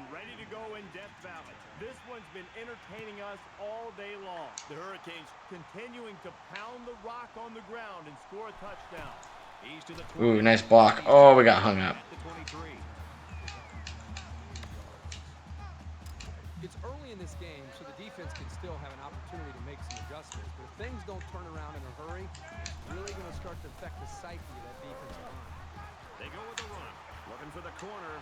Valley. This one's been entertaining us all day long. The Hurricanes continuing to pound the rock on the ground and score a touchdown. He's to the Ooh, nice block. Oh, we got hung up. at the 23. It's early in this game, so the defense can still have an opportunity to make some adjustments. But if things don't turn around in a hurry, it's really going to start to affect the psyche of that defensive line. They go with the run. Looking for the corner.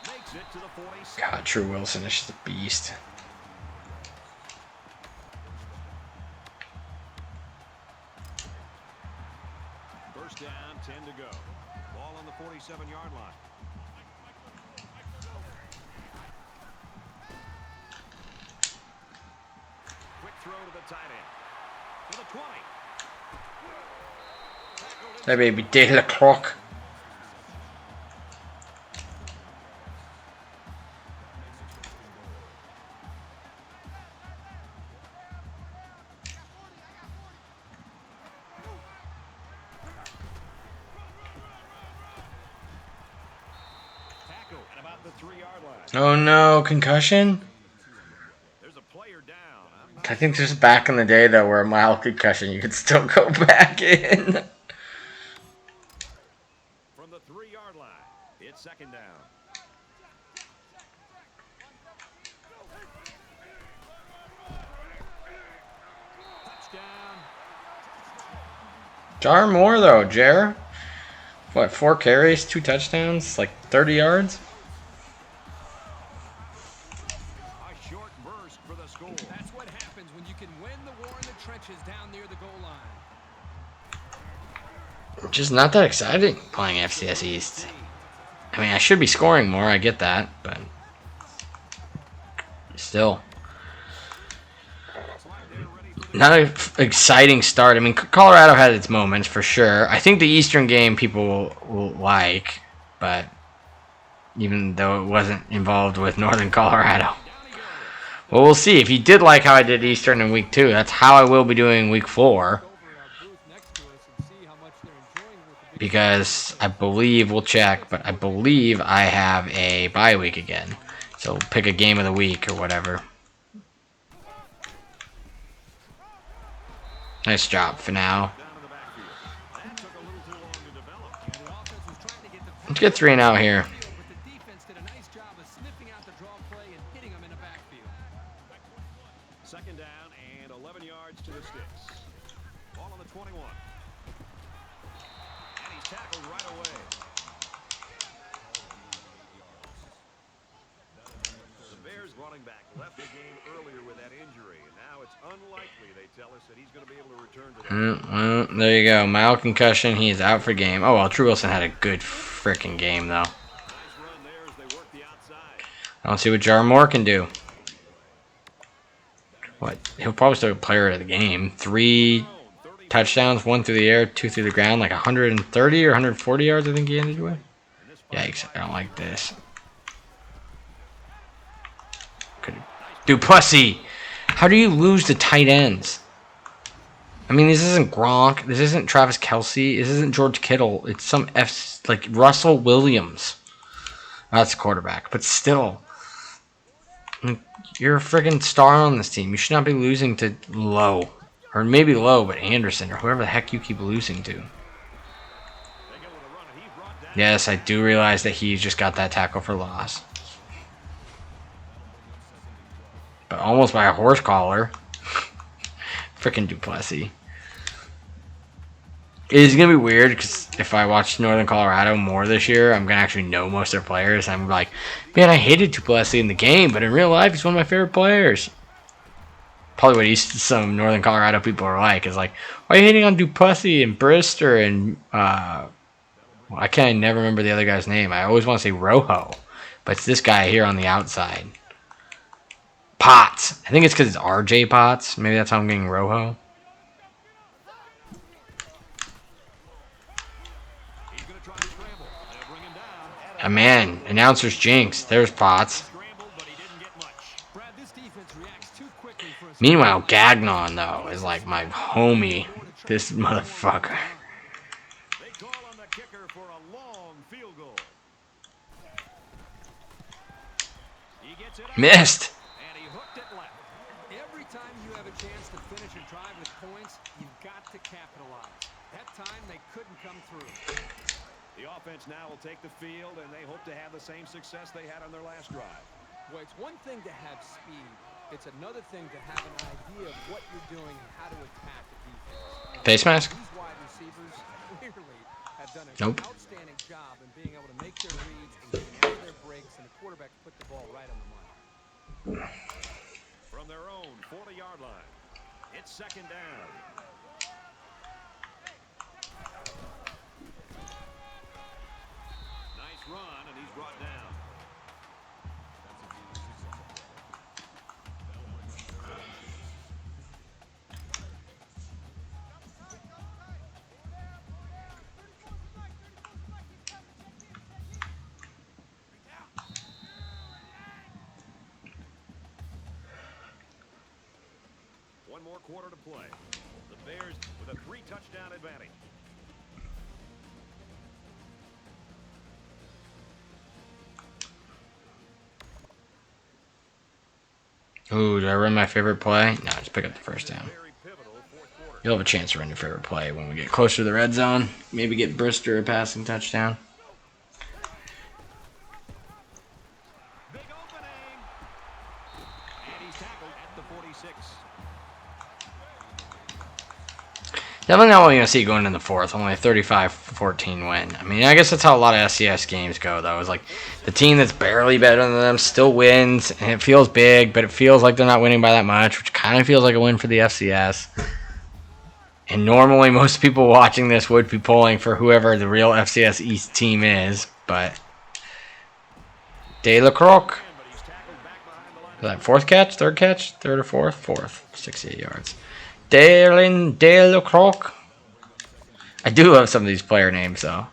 Makes it to the 46. God, True Wilson is just a beast. First down, 10 to go. Ball on the 47-yard line. Quick throw to the tight end. To the 20. That baby De La Croc. Tackle at about the 3-yard line. Oh no, concussion? There's a player down. I think this was back in the day though where a mild concussion you could still go back in. From the 3-yard line. It's second down. Touchdown. Jar Moore though, Jer. What, 4 carries, 2 touchdowns, like 30 yards? A short burst for the score. That's what happens when you can win the war in the trenches down near the goal line. Just not that exciting playing FCS East. I mean, I should be scoring more, I get that, but still. Not an exciting start. I mean, Colorado had its moments for sure. I think the Eastern game people will like, but even though it wasn't involved with Northern Colorado. Well, we'll see. If you did like how I did Eastern in week 2, that's how I will be doing week 4. Because I believe, we'll check, but I believe I have a bye week again. So pick a game of the week or whatever. Nice job for now. Let's get 3 and out here. Second down and 11 yards to the sticks. Ball on the 21. And he's tackled right away. The Bears running back left the game earlier with that injury, and now it's unlikely, they tell us, that he's going to be able to return to that. Well, there you go. Mild concussion. He is out for game. Oh, well, True Wilson had a good freaking game, though. Nice run there as they work the outside. I don't see what Jar Moore can do. What? He'll probably still be player of the game. 3 touchdowns, 1 through the air, 2 through the ground, like 130 or 140 yards, I think he ended with. Yikes, I don't like this. Duplessis! How do you lose to tight ends? I mean, this isn't Gronk. This isn't Travis Kelce. This isn't George Kittle. It's some like Russell Williams. That's a quarterback, but still. You're a friggin' star on this team. You should not be losing to Lowe. Or maybe Lowe, but Anderson, or whoever the heck you keep losing to. Yes, I do realize that he just got that tackle for loss. But almost by a horse collar. Frickin' Duplessis. It is going to be weird because if I watch Northern Colorado more this year, I'm going to actually know most of their players. I'm like, man, I hated Duplessis in the game, but in real life, he's one of my favorite players. Probably what some Northern Colorado people are like is like, why are you hating on Duplessis and Brister and I can't never remember the other guy's name. I always want to say Rojo, but it's this guy here on the outside. Potts. I think it's because it's RJ Potts. Maybe that's how I'm getting Rojo. Man, announcer's jinx. There's Potts. Meanwhile, Gagnon, though, is like my homie. This motherfucker. Missed. And he hooked it left. Every time you have a chance to finish a drive with points, you've got to capitalize. That time, they couldn't come through. The offense now will take the field, and they hope to have the same success they had on their last drive. Well, it's one thing to have speed. It's another thing to have an idea of what you're doing and how to attack the defense. Face mask? These wide receivers clearly have done an Nope. outstanding job in being able to make their reads and getting out of their breaks, and the quarterback put the ball right on the money. From their own 40-yard line, it's second down. Nice run, and he's brought down. One more quarter to play. The Bears with a 3-touchdown advantage. Ooh, did I run my favorite play? No, just pick up the first down. Very pivotal fourth quarter. You'll have a chance to run your favorite play when we get closer to the red zone. Maybe get Brister a passing touchdown. Big opening. And he's tackled at the 46. Definitely not what you're going to see going in the fourth. Only a 35-14 win. I mean, I guess that's how a lot of FCS games go, though. It's like the team that's barely better than them still wins, and it feels big, but it feels like they're not winning by that much, which kind of feels like a win for the FCS. And normally most people watching this would be pulling for whoever the real FCS East team is, but De La Croc. Is that fourth catch? Third catch? Third or fourth? Fourth. 68 yards. Darren De La Croc. I do love some of these player names, though.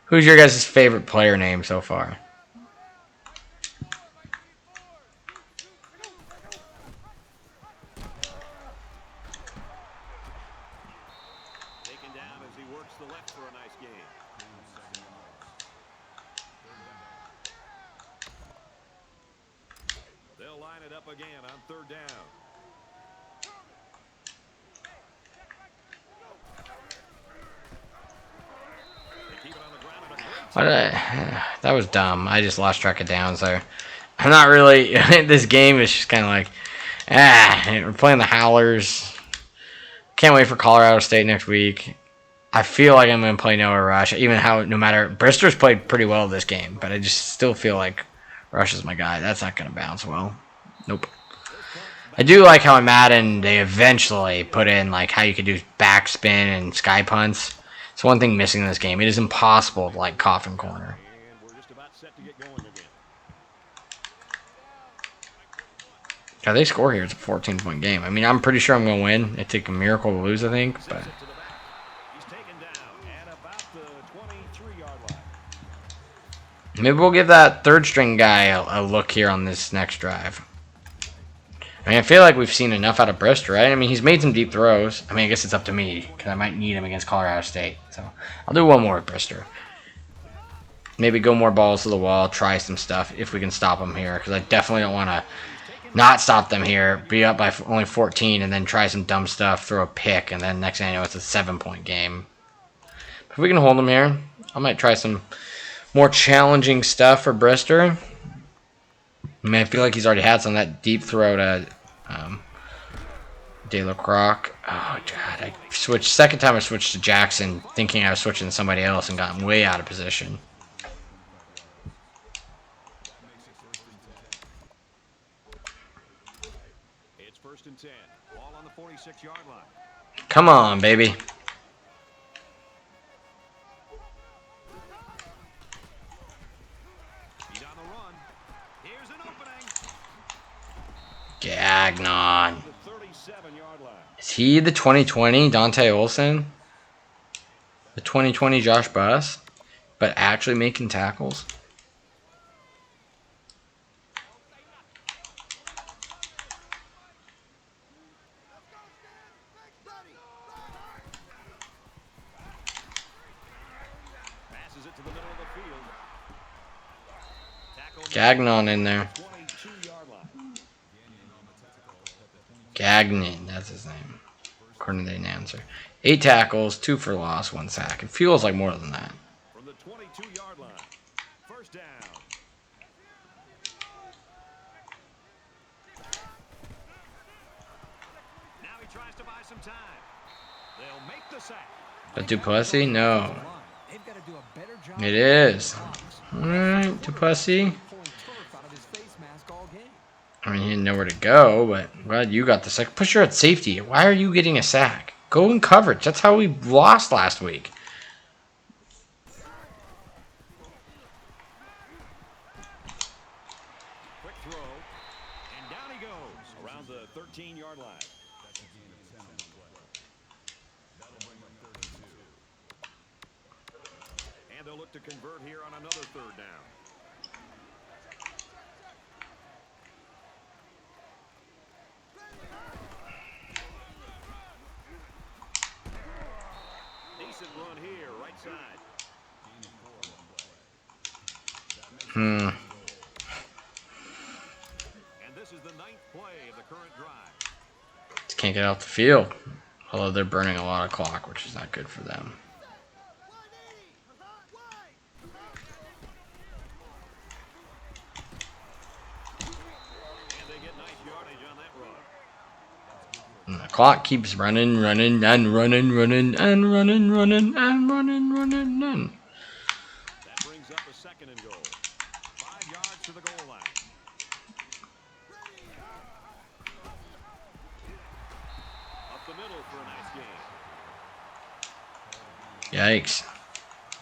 Who's your guys' favorite player name so far? Taken down as he works the left for a nice game. They'll line it up again on third down. They keep it on the ground and a great That was dumb. I just lost track of downs there. I'm not really... This game is just kind of like... we're playing the Howlers. Can't wait for Colorado State next week. I feel like I'm going to play Noah Rush. Even how, no matter... Brister's played pretty well this game, but I just still feel like Rush is my guy. That's not going to bounce well. Nope. I do like how in Madden they eventually put in like how you could do backspin and sky punts. It's one thing missing in this game. It is impossible to like coffin corner. And we're just about set to get going again. Yeah, they score here. It's a 14-point game. I mean, I'm pretty sure I'm going to win. It'd take a miracle to lose, I think. But Sends it to the back. He's taken down at about the 23-yard line. maybe we'll give that third-string guy a look here on this next drive. I mean, I feel like we've seen enough out of Brister, right? I mean, he's made some deep throws. I mean, I guess it's up to me because I might need him against Colorado State. So I'll do one more with Brister. Maybe go more balls to the wall, try some stuff if we can stop them here because I definitely don't want to not stop them here, be up by only 14, and then try some dumb stuff, throw a pick, and then next thing I know, it's a 7-point game. If we can hold them here, I might try some more challenging stuff for Brister. I mean, I feel like he's already had some of that deep throw to De La Croc. Oh, God. I switched. Second time I switched to Jackson, thinking I was switching to somebody else and got way out of position. It's first and 10. Ball on the 46-yard line. Come on, baby. He's on the run. Here's an opening. Gagnon. The 37-yard line. Is he the 2020 Dante Olson? The 2020 Josh Buss? But actually making tackles? Passes it to the middle of the field. Tackle Gagnon in there. 22 Gagnon, that's his name, according to the announcer. 8 tackles, 2 for loss, 1 sack. It feels like more than that. From the 22-yard line. First down. Now he tries to buy some time. They'll make the sack. But Duplessis? No. They've got to do a better job. It is. Alright, Duplessis. Pulling turf out of his face mask all game. I mean, he didn't know where to go, but I'm glad you got the sack. Pusher at safety. Why are you getting a sack? Go in coverage. That's how we lost last week. Quick throw. And down he goes. Around the 13-yard line. And they'll look to convert here on another third down. Decent run here, right side. And this is the 9th play of the current drive. Just can't get off the field. Although they're burning a lot of clock, which is not good for them. And they get nice yardage on that run. And the clock keeps running, running, and running, running, and running, running, and running, running, and. That brings up a 2nd and goal. 5 yards to the goal line. Up the middle for a nice gain. Yikes.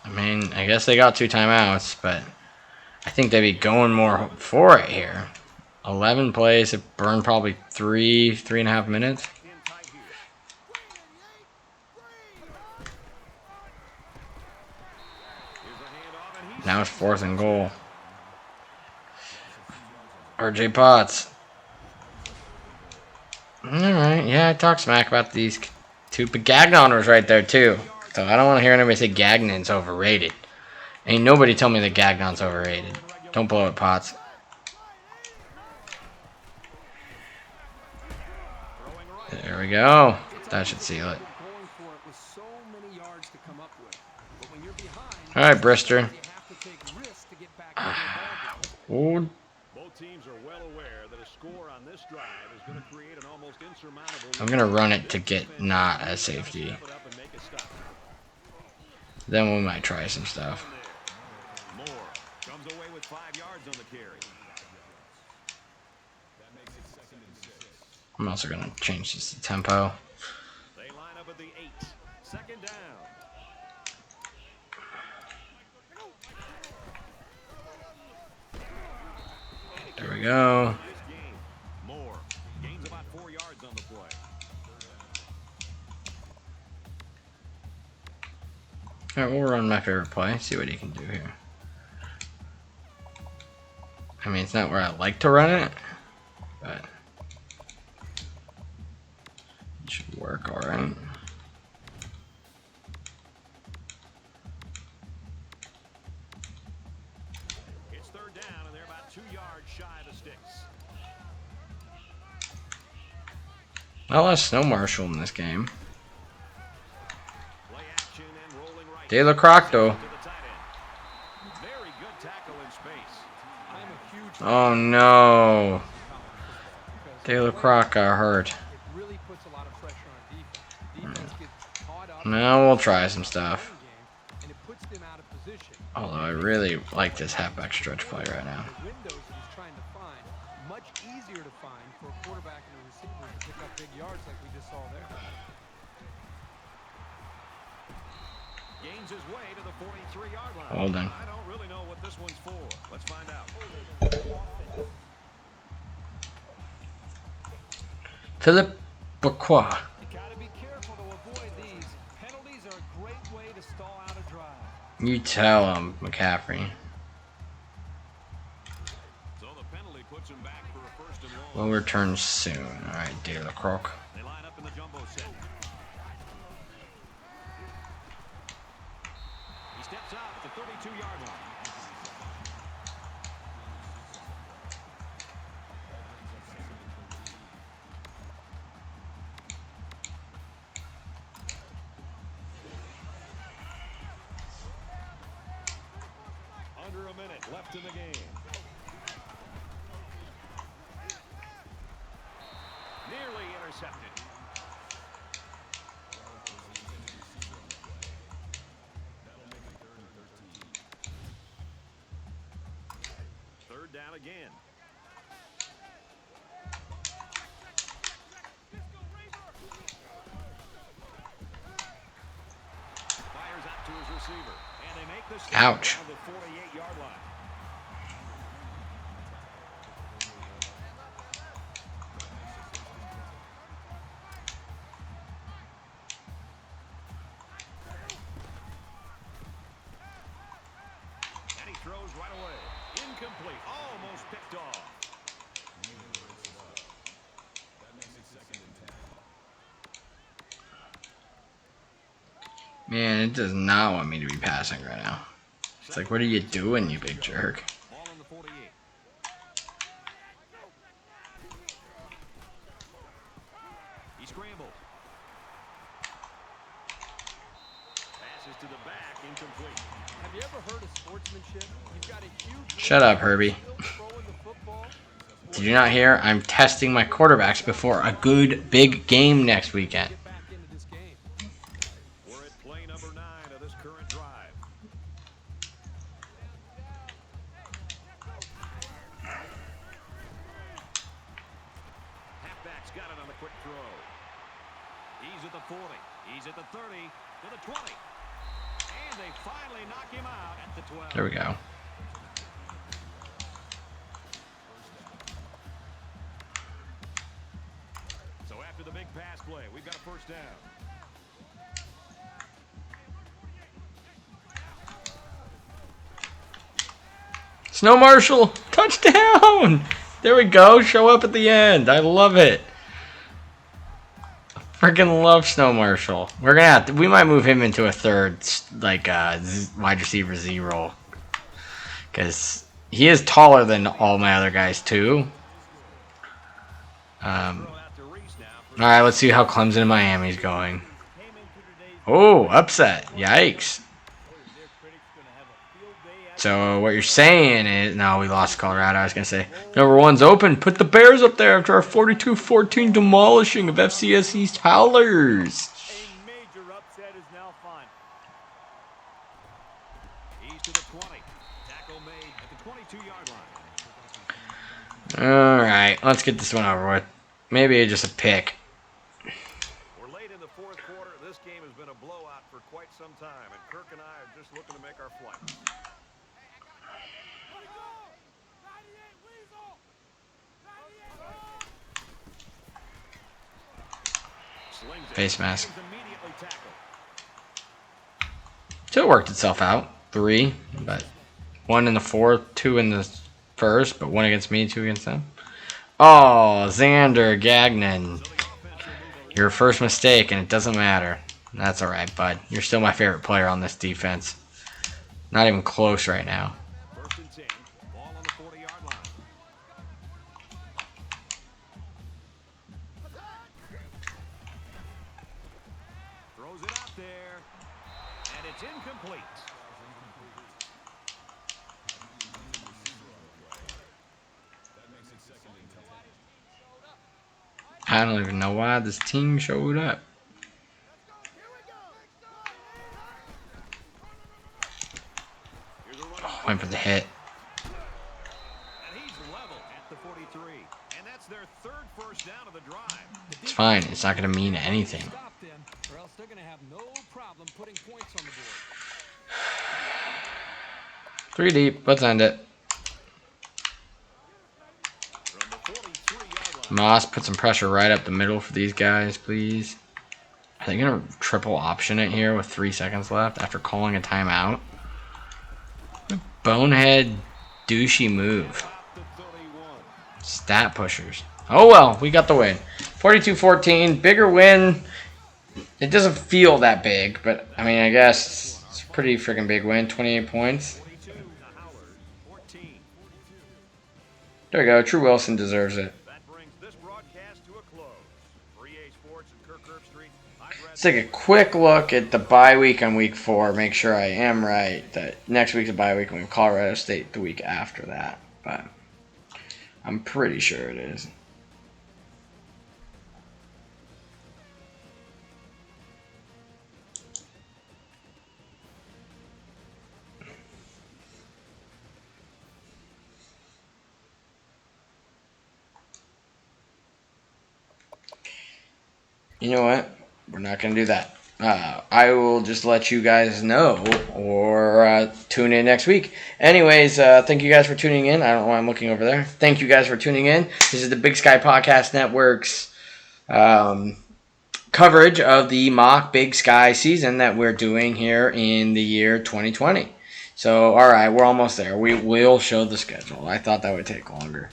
I mean, I guess they got 2 timeouts, but I think they'd be going more for it here. 11 plays, it burned probably 3.5 minutes. In tight here. Here's a handoff, and he's Now it's 4th and goal. RJ Potts. Alright, yeah, I talked smack about these 2, but Gagnon was right there too. So I don't want to hear anybody say Gagnon's overrated. Ain't nobody tell me that Gagnon's overrated. Don't blow it, Potts. There we go. That should seal it. Going for it with so many yards to come up with. But when you're behind, Alright, Brister. you have to take risks to get back into the ball game. Oh, Both teams are well aware that a score on this drive is going to create an almost insurmountable. I'm going to run it to get not a safety. Step it up and make a stop. Then we might try some stuff. Moore comes away with 5 yards on the carry. I'm also going to change this to tempo. They line up at the 8. 2nd down. There we go. Nice game. Moore gains about 4 yards on the play. Alright, we'll run my favorite play. See what he can do here. I mean, it's not where I like to run it, but it should work alright. It's 3rd down, and they're about 2 yards shy of the sticks. Not a lot of snow marshal in this game. Play action and rolling right. De La Croc, though. To the tight end. Very good tackle in space. I'm a huge Oh no. De La Croc got hurt. It really puts a lot of pressure on defense. Defense gets caught up Now we'll try some stuff. in the game, and it puts them out of position. Although I really like this halfback stretch play right now. The windows that he's trying to find, much easier to find for a quarterback and a receiver to pick up big yards like we just saw there. Gains his way to the 43-yard line. Hold on. I don't really know what this one's for. Let's find out. Philip Bourquois. You gotta be careful to avoid these. Penalties are a great way to stall out a drive. You tell him, McCaffrey. So the penalty puts him back for a 1st and long. We'll return soon. Alright, De La Croc. They line up in the jumbo set. He steps out at the 32-yard line. under a minute left in the game. Nearly intercepted. Third down again. Fires out to his receiver. And they make the stop Ouch. down the 48-yard line. And he throws right away. Incomplete. Almost picked off. That makes it 2nd and 10. Man, it does not want me to be passing right now. It's like, what are you doing, you big jerk? Ball on the 48. He scrambles. Passes to the back, incomplete. Have you ever heard of sportsmanship? You've got a huge Shut up, Herbie. throwing the football. Did you not hear? I'm testing my quarterbacks before a good big game next weekend. Get back into this game. We're at play number 9 of this current drive. Halfback's got it on the quick throw. He's at the 40. He's at the 30. To the 20. And they finally knock him out at the 12. There we go. So after the big pass play, we've got a first down. Snow Marshall, touchdown! There we go. Show up at the end. I love it. Freaking love Snow Marshall. We're gonna have to, we might move him into a third, like wide receiver Z role, because he is taller than all my other guys too. All right, let's see how Clemson and Miami's going. Oh, upset! Yikes! So what you're saying is, no, we lost Colorado. I was gonna say number 1's open. Put the Bears up there after our 42-14 demolishing of FCS East Howlers. A major upset is now final. He's to the 20. Tackle made at the 22-yard line. All right, let's get this one over with. Maybe just a pick. We're late in the fourth quarter. This game has been a blowout for quite some time, and Kirk and I are just looking to make our flight. Face mask. So it worked itself out. 3, but 1 in the fourth, 2 in the first, but 1 against me, 2 against them. Oh, Xander Gagnon. Your first mistake, and it doesn't matter. That's alright, bud. You're still my favorite player on this defense. Not even close right now. First and 10. Ball on the 40-yard line. Throws it out there, and it's incomplete. That makes it 2nd and 10. I don't even know why this team showed up. Here's a run. Oh, went for the hit. And he's level at the 43. And that's their third first down of the drive. It's fine. It's not going to mean anything. Stop them, or else they're going to have no problem putting points on the board. 3 deep. Let's end it. From the 43-yard line. Moss, put some pressure right up the middle for these guys, please. Are they going to triple option it here with 3 seconds left after calling a timeout? Bonehead, douchey move. The 31. Stat pushers. Oh well, we got the win. 42-14, bigger win. It doesn't feel that big, but I mean, I guess it's a pretty freaking big win. 28 points. 42, the Howlers, 14. There we go. True Wilson deserves it. That brings this broadcast to a close. For EA Sports and Kirk Herbstreit, I'm Greg Let's take a quick look at the bye week on week 4. Make sure I am right that next week's a bye week and we have Colorado State the week after that. But I'm pretty sure it is. You know what? We're not going to do that. I will just let you guys know or tune in next week. Anyways, thank you guys for tuning in. I don't know why I'm looking over there. Thank you guys for tuning in. This is the Big Sky Podcast Network's coverage of the mock Big Sky season that we're doing here in the year 2020. So, all right, we're almost there. We will show the schedule. I thought that would take longer.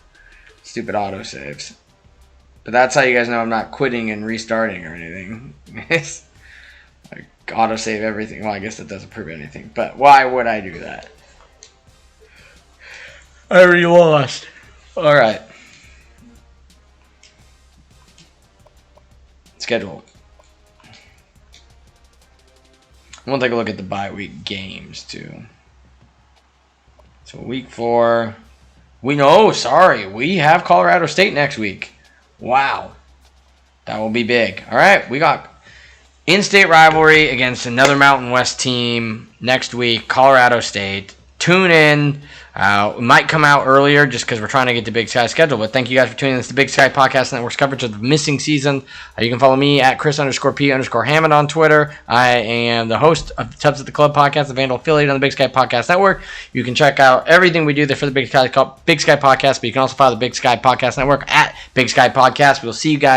Stupid autosaves. But that's how you guys know I'm not quitting and restarting or anything. I autosave everything. Well, I guess that doesn't prove anything. But why would I do that? I already lost. All right. Schedule. We'll take a look at the bye week games, too. So week 4. We have Colorado State next week. Wow. That will be big. All right, we got in-state rivalry against another Mountain West team next week, Colorado State. Tune in. It might come out earlier just because we're trying to get the Big Sky schedule. But thank you guys for tuning in. This is the Big Sky Podcast Network's coverage of the missing season. You can follow me at Chris_P_Hammond on Twitter. I am the host of the Tubs at the Club podcast, the Vandal affiliate on the Big Sky Podcast Network. You can check out everything we do there for the Big Sky Podcast, but you can also follow the Big Sky Podcast Network at Big Sky Podcast. We'll see you guys.